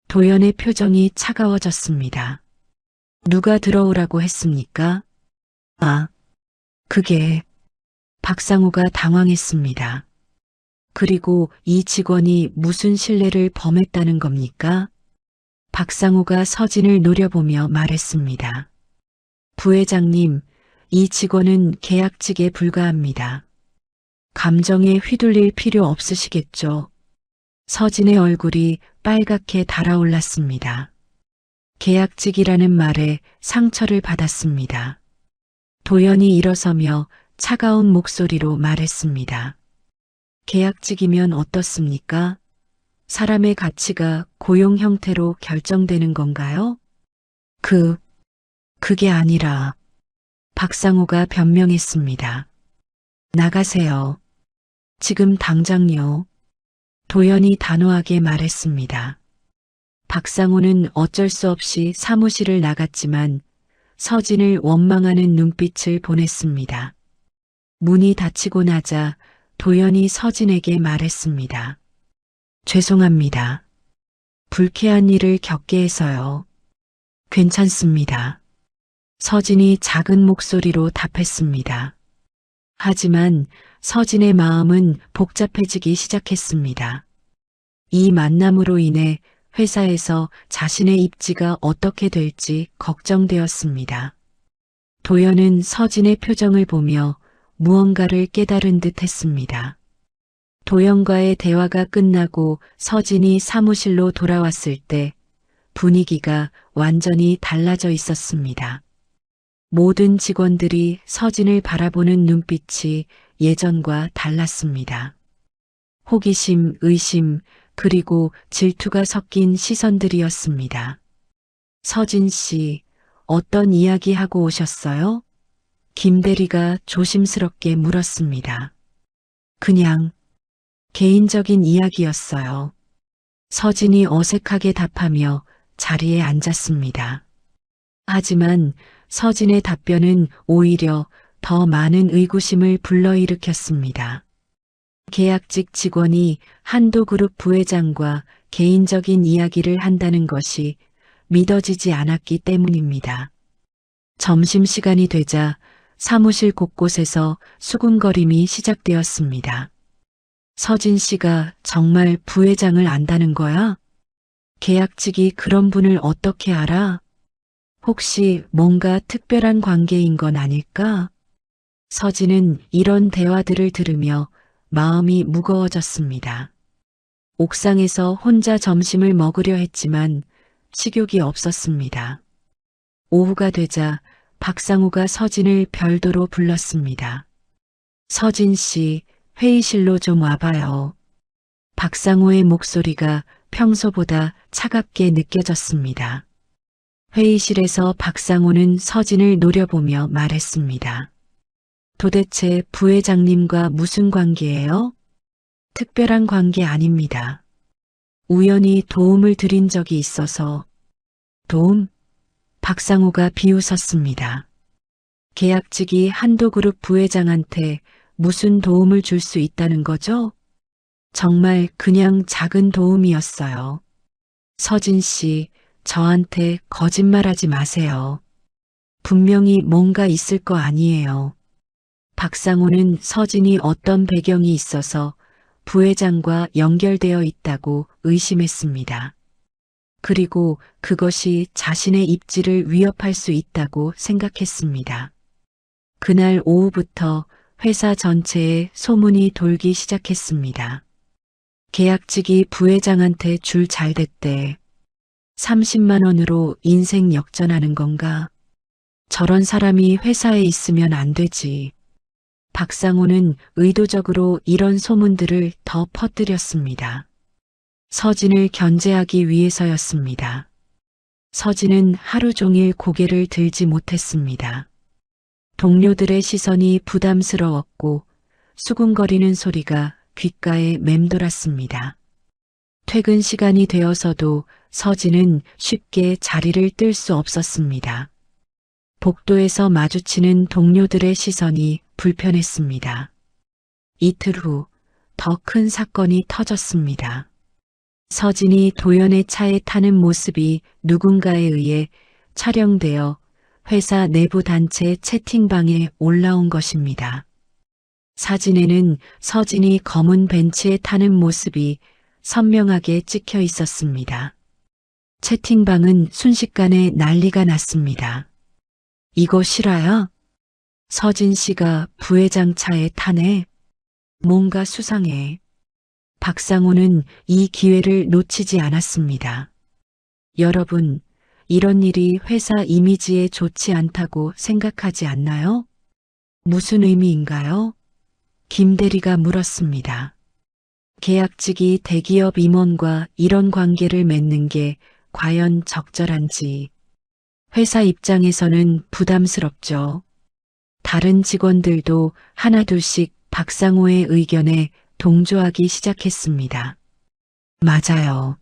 도연의 표정이 차가워졌습니다. 누가 들어오라고 했습니까? 그게. 박상우가 당황했습니다. 그리고 이 직원이 무슨 신뢰를 범했다는 겁니까? 박상우가 서진을 노려보며 말했습니다. 부회장님, 이 직원은 계약직에 불과합니다. 감정에 휘둘릴 필요 없으시겠죠? 서진의 얼굴이 빨갛게 달아올랐습니다. 계약직이라는 말에 상처를 받았습니다. 도연이 일어서며 차가운 목소리로 말했습니다. 계약직이면 어떻습니까? 사람의 가치가 고용 형태로 결정되는 건가요? 그게 아니라. 박상우가 변명했습니다. 나가세요. 지금 당장요. 도연이 단호하게 말했습니다. 박상우는 어쩔 수 없이 사무실을 나갔지만 서진을 원망하는 눈빛을 보냈습니다. 문이 닫히고 나자 도연이 서진에게 말했습니다. 죄송합니다. 불쾌한 일을 겪게 해서요. 괜찮습니다. 서진이 작은 목소리로 답했습니다. 하지만 서진의 마음은 복잡해지기 시작했습니다. 이 만남으로 인해 회사에서 자신의 입지가 어떻게 될지 걱정되었습니다. 도연은 서진의 표정을 보며 무언가를 깨달은 듯 했습니다. 도연과의 대화가 끝나고 서진이 사무실로 돌아왔을 때 분위기가 완전히 달라져 있었습니다. 모든 직원들이 서진을 바라보는 눈빛이 예전과 달랐습니다. 호기심, 의심, 그리고 질투가 섞인 시선들이었습니다. 서진 씨, 어떤 이야기 하고 오셨어요? 김 대리가 조심스럽게 물었습니다. 그냥 개인적인 이야기였어요. 서진이 어색하게 답하며 자리에 앉았습니다. 하지만 서진의 답변은 오히려 더 많은 의구심을 불러일으켰습니다. 계약직 직원이 한도그룹 부회장과 개인적인 이야기를 한다는 것이 믿어지지 않았기 때문입니다. 점심시간이 되자 사무실 곳곳에서 수군거림이 시작되었습니다. 서진 씨가 정말 부회장을 안다는 거야? 계약직이 그런 분을 어떻게 알아? 혹시 뭔가 특별한 관계인 건 아닐까? 서진은 이런 대화들을 들으며 마음이 무거워졌습니다. 옥상에서 혼자 점심을 먹으려 했지만 식욕이 없었습니다. 오후가 되자 박상우가 서진을 별도로 불렀습니다. 서진 씨, 회의실로 좀 와봐요. 박상우의 목소리가 평소보다 차갑게 느껴졌습니다. 회의실에서 박상우는 서진을 노려보며 말했습니다. 도대체 부회장님과 무슨 관계예요? 특별한 관계 아닙니다. 우연히 도움을 드린 적이 있어서. 도움? 박상우가 비웃었습니다. 계약직이 한도그룹 부회장한테 무슨 도움을 줄 수 있다는 거죠? 정말 그냥 작은 도움이었어요. 서진 씨, 저한테 거짓말하지 마세요. 분명히 뭔가 있을 거 아니에요. 박상우는 서진이 어떤 배경이 있어서 부회장과 연결되어 있다고 의심했습니다. 그리고 그것이 자신의 입지를 위협할 수 있다고 생각했습니다. 그날 오후부터 회사 전체에 소문이 돌기 시작했습니다. 계약직이 부회장한테 줄 잘 됐대. 30만 원으로 인생 역전하는 건가? 저런 사람이 회사에 있으면 안 되지. 박상호는 의도적으로 이런 소문들을 더 퍼뜨렸습니다. 서진을 견제하기 위해서였습니다. 서진은 하루 종일 고개를 들지 못했습니다. 동료들의 시선이 부담스러웠고 수군거리는 소리가 귓가에 맴돌았습니다. 퇴근 시간이 되어서도 서진은 쉽게 자리를 뜰 수 없었습니다. 복도에서 마주치는 동료들의 시선이 불편했습니다. 이틀 후 더 큰 사건이 터졌습니다. 서진이 도연의 차에 타는 모습이 누군가에 의해 촬영되어 회사 내부 단체 채팅방에 올라온 것입니다. 사진에는 서진이 검은 벤츠에 타는 모습이 선명하게 찍혀 있었습니다. 채팅방은 순식간에 난리가 났습니다. 이거 실화야? 서진 씨가 부회장 차에 타네. 뭔가 수상해. 박상호는 이 기회를 놓치지 않았습니다. 여러분, 이런 일이 회사 이미지에 좋지 않다고 생각하지 않나요? 무슨 의미인가요? 김 대리가 물었습니다. 계약직이 대기업 임원과 이런 관계를 맺는 게 과연 적절한지. 회사 입장에서는 부담스럽죠. 다른 직원들도 하나둘씩 박상호의 의견에 동조하기 시작했습니다. 맞아요.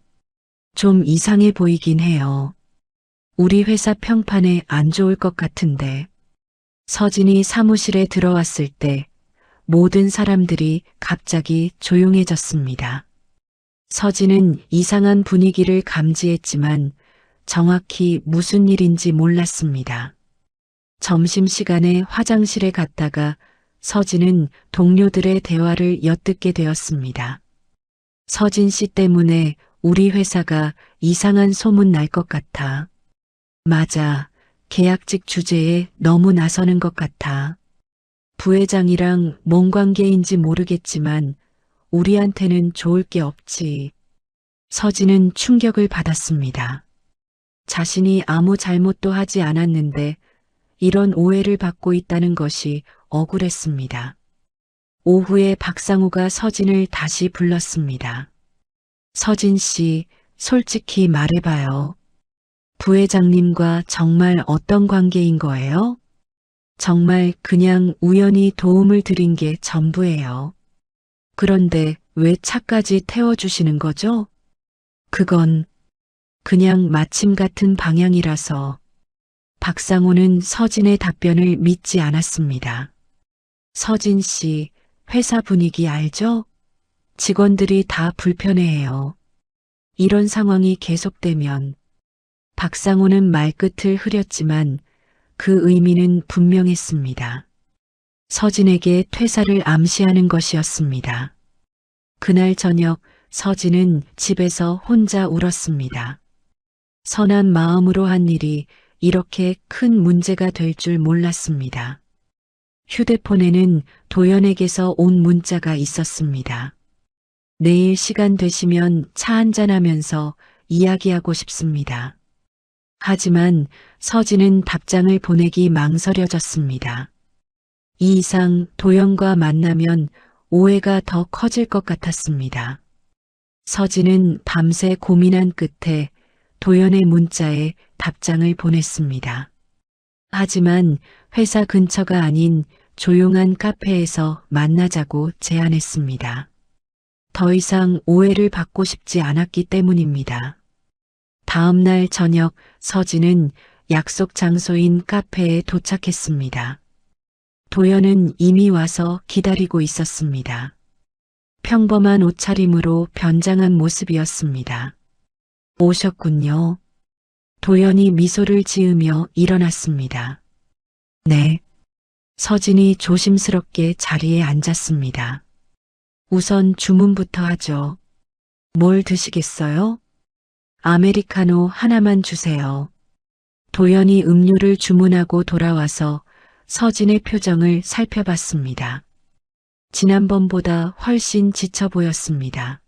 좀 이상해 보이긴 해요. 우리 회사 평판에 안 좋을 것 같은데. 서진이 사무실에 들어왔을 때 모든 사람들이 갑자기 조용해졌습니다. 서진은 이상한 분위기를 감지했지만 정확히 무슨 일인지 몰랐습니다. 점심시간에 화장실에 갔다가 서진은 동료들의 대화를 엿듣게 되었습니다. 서진 씨 때문에 우리 회사가 이상한 소문 날 것 같아. 맞아. 계약직 주제에 너무 나서는 것 같아. 부회장이랑 뭔 관계인지 모르겠지만 우리한테는 좋을 게 없지. 서진은 충격을 받았습니다. 자신이 아무 잘못도 하지 않았는데 이런 오해를 받고 있다는 것이 억울했습니다. 오후에 박상우가 서진을 다시 불렀습니다. 서진 씨, 솔직히 말해봐요. 부회장님과 정말 어떤 관계인 거예요? 정말 그냥 우연히 도움을 드린 게 전부예요. 그런데 왜 차까지 태워주시는 거죠? 그건 그냥 마침 같은 방향이라서. 박상호는 서진의 답변을 믿지 않았습니다. 서진 씨, 회사 분위기 알죠? 직원들이 다 불편해해요. 이런 상황이 계속되면. 박상호는 말끝을 흐렸지만 그 의미는 분명했습니다. 서진에게 퇴사를 암시하는 것이었습니다. 그날 저녁 서진은 집에서 혼자 울었습니다. 선한 마음으로 한 일이 이렇게 큰 문제가 될 줄 몰랐습니다. 휴대폰에는 도연에게서 온 문자가 있었습니다. 내일 시간 되시면 차 한잔하면서 이야기하고 싶습니다. 하지만 서진은 답장을 보내기 망설여졌습니다. 이 이상 도연과 만나면 오해가 더 커질 것 같았습니다. 서진은 밤새 고민한 끝에 도연의 문자에 답장을 보냈습니다. 하지만 회사 근처가 아닌 조용한 카페에서 만나자고 제안했습니다. 더 이상 오해를 받고 싶지 않았기 때문입니다. 다음 날 저녁 서진은 약속 장소인 카페에 도착했습니다. 도연은 이미 와서 기다리고 있었습니다. 평범한 옷차림으로 변장한 모습이었습니다. 오셨군요. 도연이 미소를 지으며 일어났습니다. 네. 서진이 조심스럽게 자리에 앉았습니다. 우선 주문부터 하죠. 뭘 드시겠어요? 아메리카노 하나만 주세요. 도연이 음료를 주문하고 돌아와서 서진의 표정을 살펴봤습니다. 지난번보다 훨씬 지쳐 보였습니다.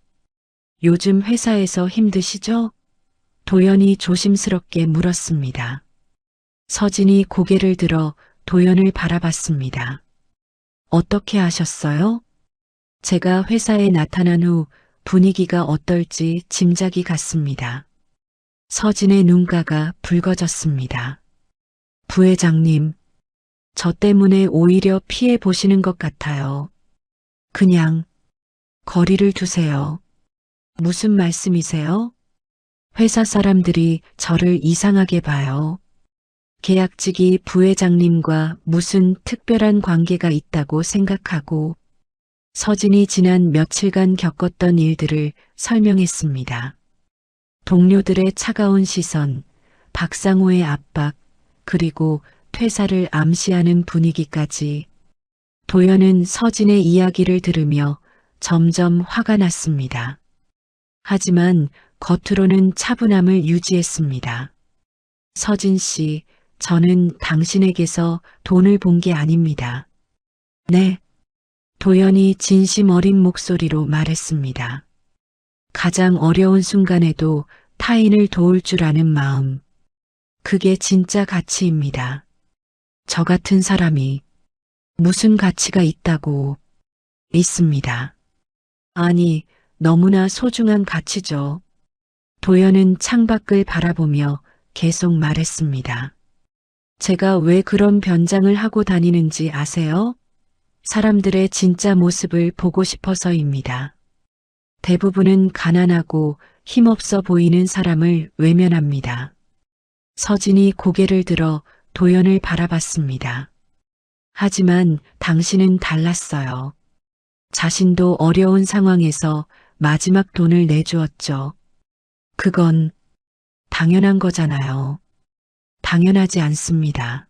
요즘 회사에서 힘드시죠? 도연이 조심스럽게 물었습니다. 서진이 고개를 들어 도연을 바라봤습니다. 어떻게 아셨어요? 제가 회사에 나타난 후 분위기가 어떨지 짐작이 갔습니다. 서진의 눈가가 붉어졌습니다. 부회장님, 저 때문에 오히려 피해 보시는 것 같아요. 그냥 거리를 두세요. 무슨 말씀이세요? 회사 사람들이 저를 이상하게 봐요. 계약직이 부회장님과 무슨 특별한 관계가 있다고 생각하고 서진이 지난 며칠간 겪었던 일들을 설명했습니다. 동료들의 차가운 시선, 박상호의 압박, 그리고 퇴사를 암시하는 분위기까지 도연은 서진의 이야기를 들으며 점점 화가 났습니다. 하지만 겉으로는 차분함을 유지했습니다. 서진 씨, 저는 당신에게서 돈을 본 게 아닙니다. 네. 도연이 진심 어린 목소리로 말했습니다. 가장 어려운 순간에도 타인을 도울 줄 아는 마음. 그게 진짜 가치입니다. 저 같은 사람이 무슨 가치가 있다고 있습니다. 아니, 너무나 소중한 가치죠. 도연은 창밖을 바라보며 계속 말했습니다. 제가 왜 그런 변장을 하고 다니는지 아세요? 사람들의 진짜 모습을 보고 싶어서입니다. 대부분은 가난하고 힘없어 보이는 사람을 외면합니다. 서진이 고개를 들어 도연을 바라봤습니다. 하지만 당신은 달랐어요. 자신도 어려운 상황에서 마지막 돈을 내주었죠. 그건 당연한 거잖아요. 당연하지 않습니다.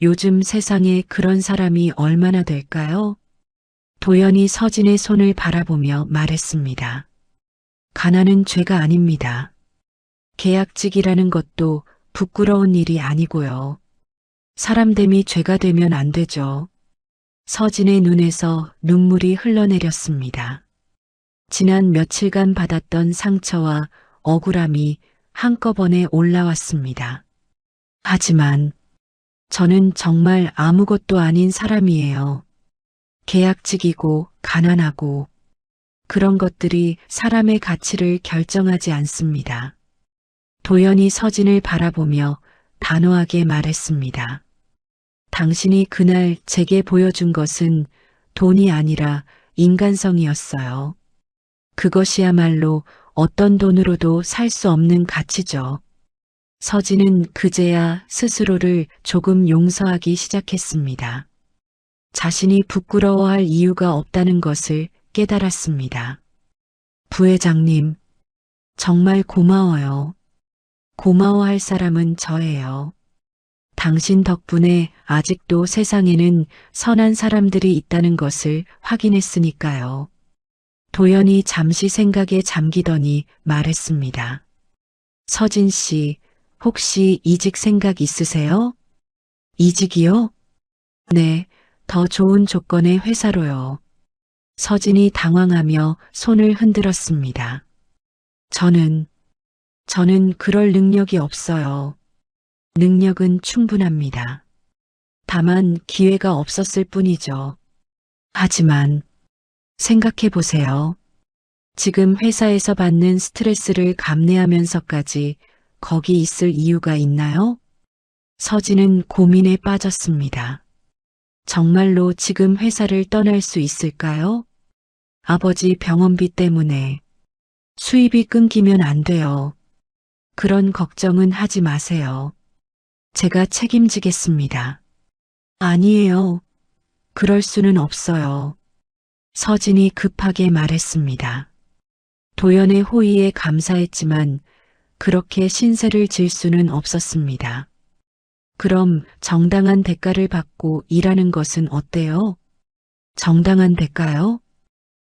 요즘 세상에 그런 사람이 얼마나 될까요? 도연이 서진의 손을 바라보며 말했습니다. 가난은 죄가 아닙니다. 계약직이라는 것도 부끄러운 일이 아니고요. 사람됨이 죄가 되면 안 되죠. 서진의 눈에서 눈물이 흘러내렸습니다. 지난 며칠간 받았던 상처와 억울함이 한꺼번에 올라왔습니다. 하지만 저는 정말 아무것도 아닌 사람이에요. 계약직이고 가난하고 그런 것들이 사람의 가치를 결정하지 않습니다. 도연이 서진을 바라보며 단호하게 말했습니다. 당신이 그날 제게 보여준 것은 돈이 아니라 인간성이었어요. 그것이야말로 어떤 돈으로도 살 수 없는 가치죠. 서진은 그제야 스스로를 조금 용서하기 시작했습니다. 자신이 부끄러워할 이유가 없다는 것을 깨달았습니다. 부회장님, 정말 고마워요. 고마워할 사람은 저예요. 당신 덕분에 아직도 세상에는 선한 사람들이 있다는 것을 확인했으니까요. 도연이 잠시 생각에 잠기더니 말했습니다. 서진 씨, 혹시 이직 생각 있으세요? 이직이요? 네, 더 좋은 조건의 회사로요. 서진이 당황하며 손을 흔들었습니다. 저는 그럴 능력이 없어요. 능력은 충분합니다. 다만 기회가 없었을 뿐이죠. 하지만 생각해 보세요. 지금 회사에서 받는 스트레스를 감내하면서까지 거기 있을 이유가 있나요? 서진은 고민에 빠졌습니다. 정말로 지금 회사를 떠날 수 있을까요? 아버지 병원비 때문에 수입이 끊기면 안 돼요. 그런 걱정은 하지 마세요. 제가 책임지겠습니다. 아니에요. 그럴 수는 없어요. 서진이 급하게 말했습니다. 도연의 호의에 감사했지만 그렇게 신세를 질 수는 없었습니다. 그럼 정당한 대가를 받고 일하는 것은 어때요? 정당한 대가요?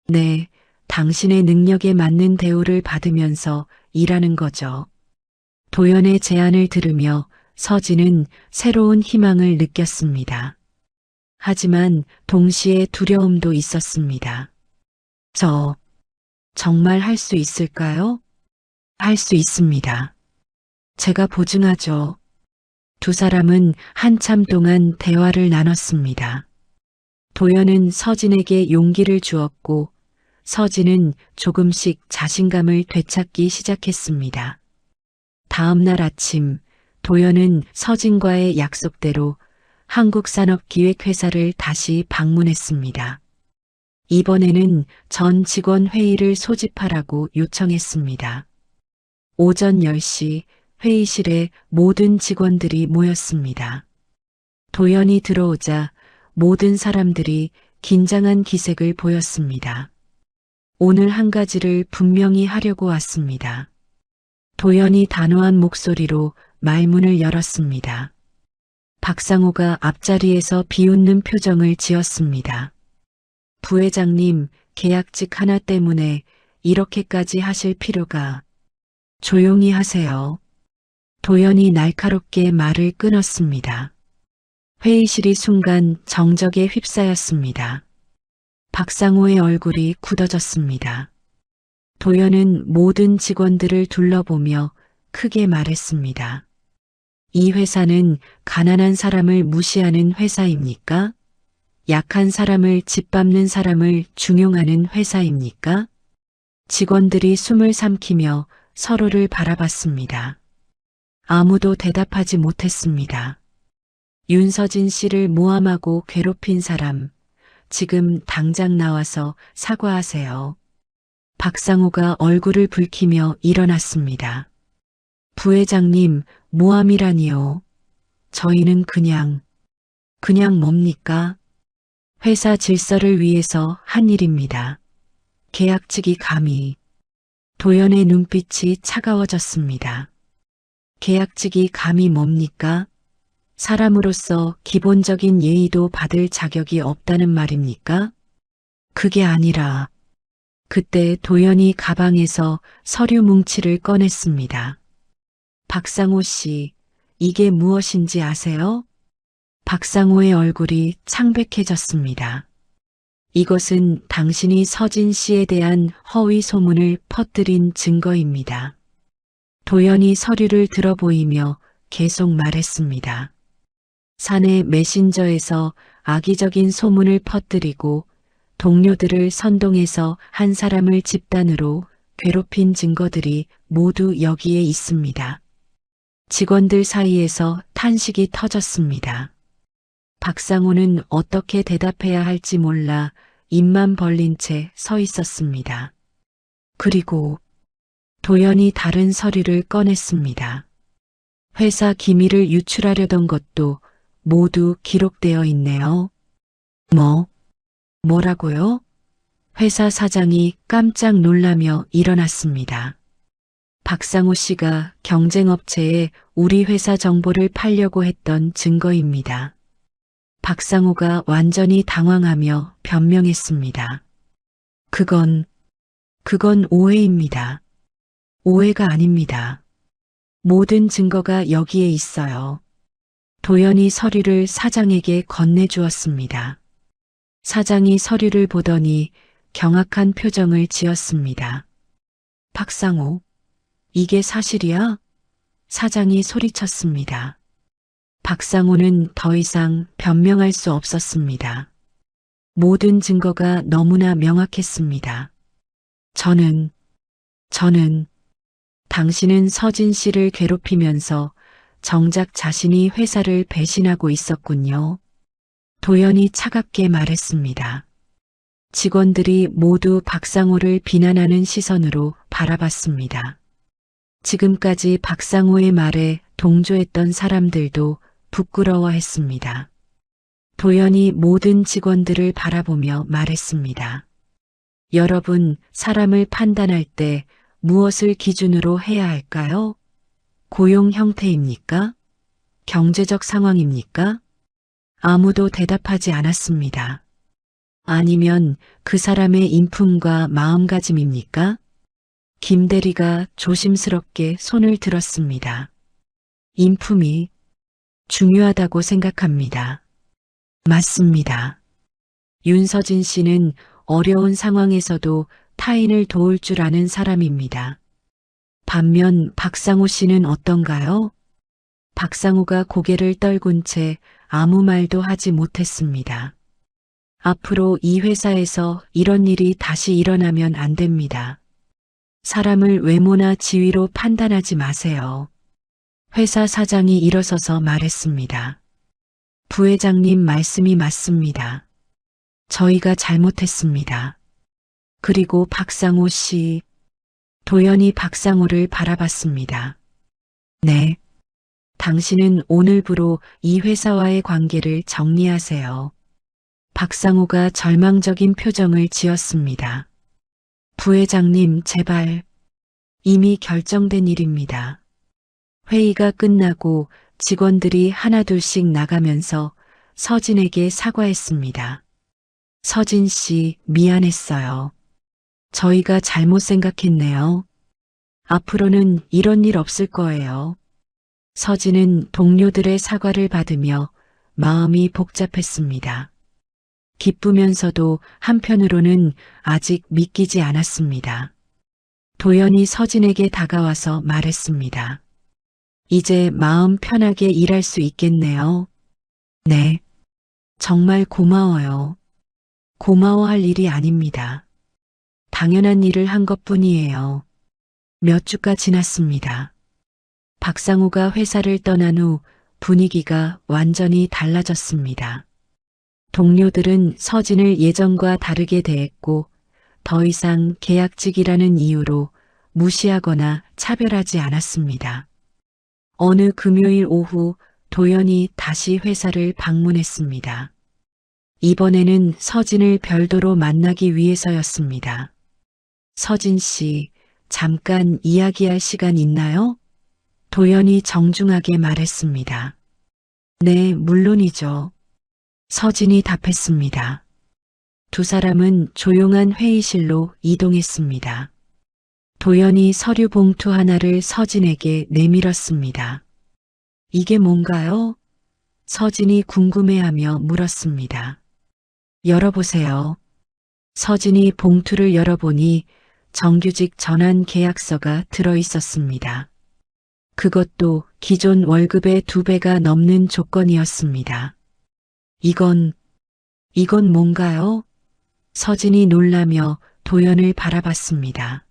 네, 당신의 능력에 맞는 대우를 받으면서 일하는 거죠. 도연의 제안을 들으며 서진은 새로운 희망을 느꼈습니다. 하지만 동시에 두려움도 있었습니다. 저 정말 할 수 있을까요? 할 수 있습니다. 제가 보증하죠. 두 사람은 한참 동안 대화를 나눴습니다. 도연은 서진에게 용기를 주었고 서진은 조금씩 자신감을 되찾기 시작했습니다. 다음 날 아침 도연은 서진과의 약속대로 한국산업기획회사를 다시 방문했습니다. 이번에는 전 직원 회의를 소집하라고 요청했습니다. 오전 10시 회의실에 모든 직원들이 모였습니다. 도연이 들어오자 모든 사람들이 긴장한 기색을 보였습니다. 오늘 한 가지를 분명히 하려고 왔습니다. 도연이 단호한 목소리로 말문을 열었습니다. 박상호가 앞자리에서 비웃는 표정을 지었습니다. 부회장님, 계약직 하나 때문에 이렇게까지 하실 필요가... 조용히 하세요. 도연이 날카롭게 말을 끊었습니다. 회의실이 순간 정적에 휩싸였습니다. 박상호의 얼굴이 굳어졌습니다. 도연은 모든 직원들을 둘러보며 크게 말했습니다. 이 회사는 가난한 사람을 무시하는 회사입니까? 약한 사람을 짓밟는 사람을 중용하는 회사입니까? 직원들이 숨을 삼키며 서로를 바라봤습니다. 아무도 대답하지 못했습니다. 윤서진 씨를 모함하고 괴롭힌 사람, 지금 당장 나와서 사과하세요. 박상호가 얼굴을 붉히며 일어났습니다. 부회장님, 모함이라니요. 저희는 그냥 뭡니까? 회사 질서를 위해서 한 일입니다. 계약직이 감히... 도연의 눈빛이 차가워졌습니다. 계약직이 감히 뭡니까? 사람으로서 기본적인 예의도 받을 자격이 없다는 말입니까? 그게 아니라... 그때 도연이 가방에서 서류 뭉치를 꺼냈습니다. 박상호 씨, 이게 무엇인지 아세요? 박상호의 얼굴이 창백해졌습니다. 이것은 당신이 서진 씨에 대한 허위 소문을 퍼뜨린 증거입니다. 도연이 서류를 들어보이며 계속 말했습니다. 사내 메신저에서 악의적인 소문을 퍼뜨리고 동료들을 선동해서 한 사람을 집단으로 괴롭힌 증거들이 모두 여기에 있습니다. 직원들 사이에서 탄식이 터졌습니다. 박상호는 어떻게 대답해야 할지 몰라 입만 벌린 채 서 있었습니다. 그리고 도연이 다른 서류를 꺼냈습니다. 회사 기밀을 유출하려던 것도 모두 기록되어 있네요. 뭐라고요? 회사 사장이 깜짝 놀라며 일어났습니다. 박상호 씨가 경쟁업체에 우리 회사 정보를 팔려고 했던 증거입니다. 박상호가 완전히 당황하며 변명했습니다. 그건 오해입니다. 오해가 아닙니다. 모든 증거가 여기에 있어요. 도연이 서류를 사장에게 건네주었습니다. 사장이 서류를 보더니 경악한 표정을 지었습니다. 박상호, 이게 사실이야? 사장이 소리쳤습니다. 박상호는 더 이상 변명할 수 없었습니다. 모든 증거가 너무나 명확했습니다. 저는 당신은 서진 씨를 괴롭히면서 정작 자신이 회사를 배신하고 있었군요. 도연이 차갑게 말했습니다. 직원들이 모두 박상호를 비난하는 시선으로 바라봤습니다. 지금까지 박상호의 말에 동조했던 사람들도 부끄러워했습니다. 도연이 모든 직원들을 바라보며 말했습니다. 여러분, 사람을 판단할 때 무엇을 기준으로 해야 할까요? 고용 형태입니까? 경제적 상황입니까? 아무도 대답하지 않았습니다. 아니면 그 사람의 인품과 마음가짐입니까? 김 대리가 조심스럽게 손을 들었습니다. 인품이 중요하다고 생각합니다. 맞습니다. 윤서진 씨는 어려운 상황에서도 타인을 도울 줄 아는 사람입니다. 반면 박상호 씨는 어떤가요? 박상호가 고개를 떨군 채 아무 말도 하지 못했습니다. 앞으로 이 회사에서 이런 일이 다시 일어나면 안 됩니다. 사람을 외모나 지위로 판단하지 마세요. 회사 사장이 일어서서 말했습니다. 부회장님 말씀이 맞습니다. 저희가 잘못했습니다. 그리고 박상호 씨, 도연이 박상호를 바라봤습니다. 네. 당신은 오늘부로 이 회사와의 관계를 정리하세요. 박상호가 절망적인 표정을 지었습니다. 부회장님, 제발. 이미 결정된 일입니다. 회의가 끝나고 직원들이 하나둘씩 나가면서 서진에게 사과했습니다. 서진 씨, 미안했어요. 저희가 잘못 생각했네요. 앞으로는 이런 일 없을 거예요. 서진은 동료들의 사과를 받으며 마음이 복잡했습니다. 기쁘면서도 한편으로는 아직 믿기지 않았습니다. 도연이 서진에게 다가와서 말했습니다. 이제 마음 편하게 일할 수 있겠네요. 네. 정말 고마워요. 고마워할 일이 아닙니다. 당연한 일을 한 것뿐이에요. 몇 주가 지났습니다. 박상우가 회사를 떠난 후 분위기가 완전히 달라졌습니다. 동료들은 서진을 예전과 다르게 대했고 더 이상 계약직이라는 이유로 무시하거나 차별하지 않았습니다. 어느 금요일 오후 도연이 다시 회사를 방문했습니다. 이번에는 서진을 별도로 만나기 위해서였습니다. 서진 씨, 잠깐 이야기할 시간 있나요? 도연이 정중하게 말했습니다. 네, 물론이죠. 서진이 답했습니다. 두 사람은 조용한 회의실로 이동했습니다. 도연이 서류 봉투 하나를 서진에게 내밀었습니다. 이게 뭔가요? 서진이 궁금해하며 물었습니다. 열어보세요. 서진이 봉투를 열어보니 정규직 전환 계약서가 들어있었습니다. 그것도 기존 월급의 2배가 넘는 조건이었습니다. 이건 뭔가요? 서진이 놀라며 도연을 바라봤습니다.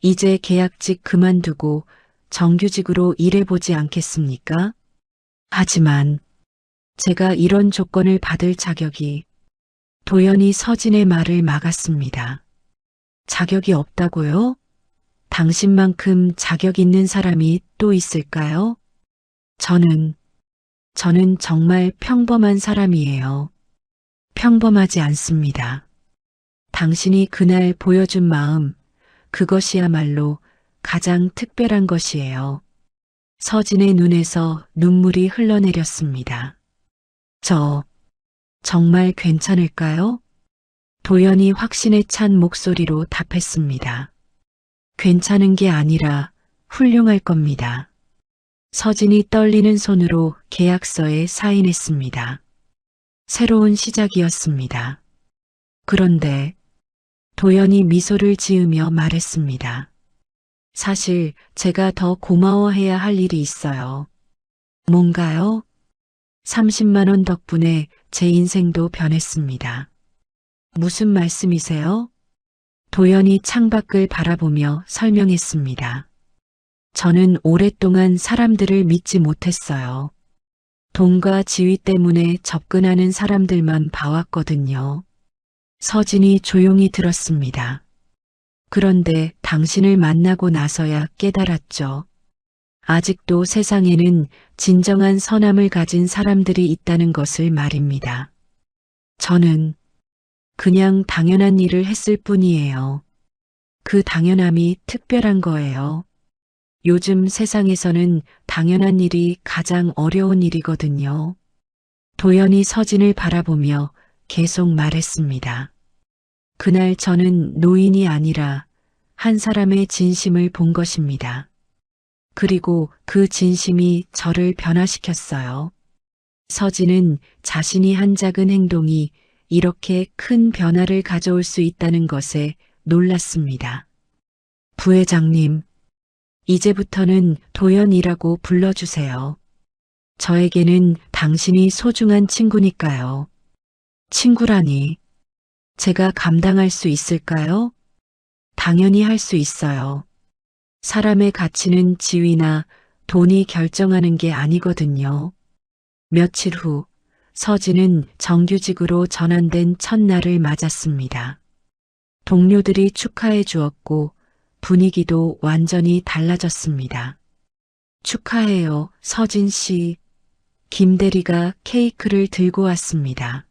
이제 계약직 그만두고 정규직으로 일해보지 않겠습니까? 하지만 제가 이런 조건을 받을 자격이 도연이 서진의 말을 막았습니다. 자격이 없다고요? 당신만큼 자격 있는 사람이 또 있을까요? 저는 정말 평범한 사람이에요. 평범하지 않습니다. 당신이 그날 보여준 마음, 그것이야말로 가장 특별한 것이에요. 서진의 눈에서 눈물이 흘러내렸습니다. 저 정말 괜찮을까요? 도연이 확신에 찬 목소리로 답했습니다. 괜찮은 게 아니라 훌륭할 겁니다. 서진이 떨리는 손으로 계약서에 사인했습니다. 새로운 시작이었습니다. 그런데 도연이 미소를 지으며 말했습니다. 사실 제가 더 고마워해야 할 일이 있어요. 뭔가요? 30만 원 덕분에 제 인생도 변했습니다. 무슨 말씀이세요? 도연이 창밖을 바라보며 설명했습니다. 저는 오랫동안 사람들을 믿지 못했어요. 돈과 지위 때문에 접근하는 사람들만 봐왔거든요. 서진이 조용히 들었습니다. 그런데 당신을 만나고 나서야 깨달았죠. 아직도 세상에는 진정한 선함을 가진 사람들이 있다는 것을 말입니다. 저는 그냥 당연한 일을 했을 뿐이에요. 그 당연함이 특별한 거예요. 요즘 세상에서는 당연한 일이 가장 어려운 일이거든요. 도연이 서진을 바라보며 계속 말했습니다. 그날 저는 노인이 아니라 한 사람의 진심을 본 것입니다. 그리고 그 진심이 저를 변화시켰어요. 서진은 자신이 한 작은 행동이 이렇게 큰 변화를 가져올 수 있다는 것에 놀랐습니다. 부회장님, 이제부터는 도연이라고 불러주세요. 저에게는 당신이 소중한 친구니까요. 친구라니. 제가 감당할 수 있을까요? 당연히 할 수 있어요. 사람의 가치는 지위나 돈이 결정하는 게 아니거든요. 며칠 후 서진은 정규직으로 전환된 첫날을 맞았습니다. 동료들이 축하해 주었고 분위기도 완전히 달라졌습니다. 축하해요, 서진 씨. 김 대리가 케이크를 들고 왔습니다.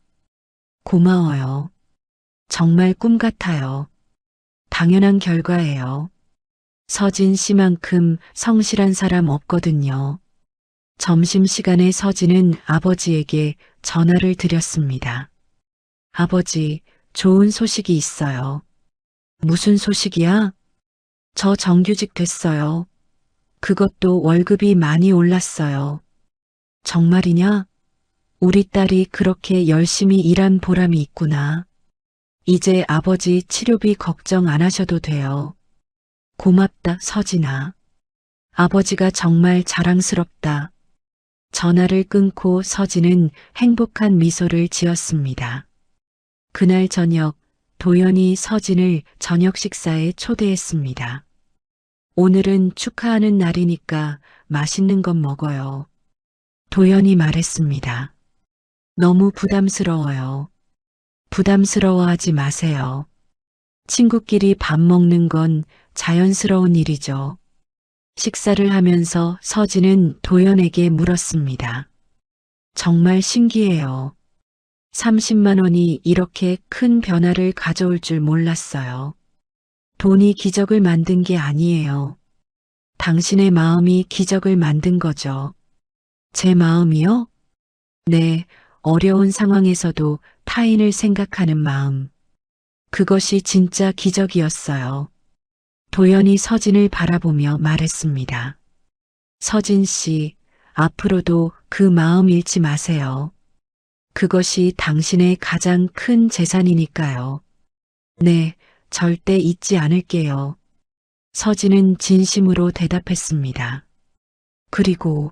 고마워요. 정말 꿈 같아요. 당연한 결과예요. 서진 씨만큼 성실한 사람 없거든요. 점심시간에 서진은 아버지에게 전화를 드렸습니다. 아버지, 좋은 소식이 있어요. 무슨 소식이야? 저 정규직 됐어요. 그것도 월급이 많이 올랐어요. 정말이냐? 우리 딸이 그렇게 열심히 일한 보람이 있구나. 이제 아버지 치료비 걱정 안 하셔도 돼요. 고맙다, 서진아. 아버지가 정말 자랑스럽다. 전화를 끊고 서진은 행복한 미소를 지었습니다. 그날 저녁, 도연이 서진을 저녁 식사에 초대했습니다. 오늘은 축하하는 날이니까 맛있는 것 먹어요. 도연이 말했습니다. 너무 부담스러워요. 부담스러워하지 마세요. 친구끼리 밥 먹는 건 자연스러운 일이죠. 식사를 하면서 서진은 도연에게 물었습니다. 정말 신기해요. 30만 원이 이렇게 큰 변화를 가져올 줄 몰랐어요. 돈이 기적을 만든 게 아니에요. 당신의 마음이 기적을 만든 거죠. 제 마음이요? 네, 어려운 상황에서도 타인을 생각하는 마음. 그것이 진짜 기적이었어요. 도연이 서진을 바라보며 말했습니다. 서진 씨, 앞으로도 그 마음 잃지 마세요. 그것이 당신의 가장 큰 재산이니까요. 네, 절대 잊지 않을게요. 서진은 진심으로 대답했습니다. 그리고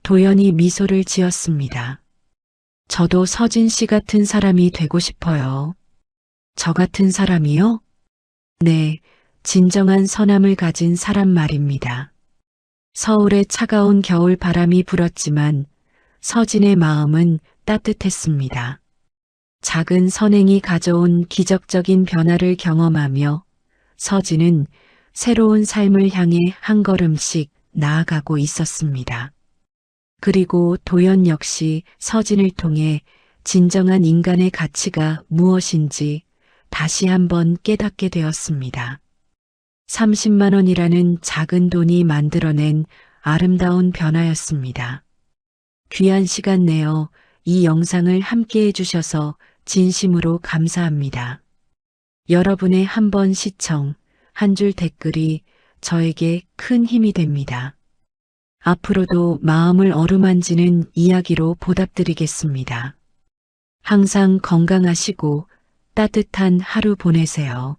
도연이 미소를 지었습니다. 저도 서진 씨 같은 사람이 되고 싶어요. 저 같은 사람이요? 네, 진정한 선함을 가진 사람 말입니다. 서울의 차가운 겨울 바람이 불었지만 서진의 마음은 따뜻했습니다. 작은 선행이 가져온 기적적인 변화를 경험하며 서진은 새로운 삶을 향해 한 걸음씩 나아가고 있었습니다. 그리고 도연 역시 서진을 통해 진정한 인간의 가치가 무엇인지 다시 한번 깨닫게 되었습니다. 30만 원이라는 작은 돈이 만들어낸 아름다운 변화였습니다. 귀한 시간 내어 이 영상을 함께 해주셔서 진심으로 감사합니다. 여러분의 한 번 시청, 한 줄 댓글이 저에게 큰 힘이 됩니다. 앞으로도 마음을 어루만지는 이야기로 보답드리겠습니다. 항상 건강하시고 따뜻한 하루 보내세요.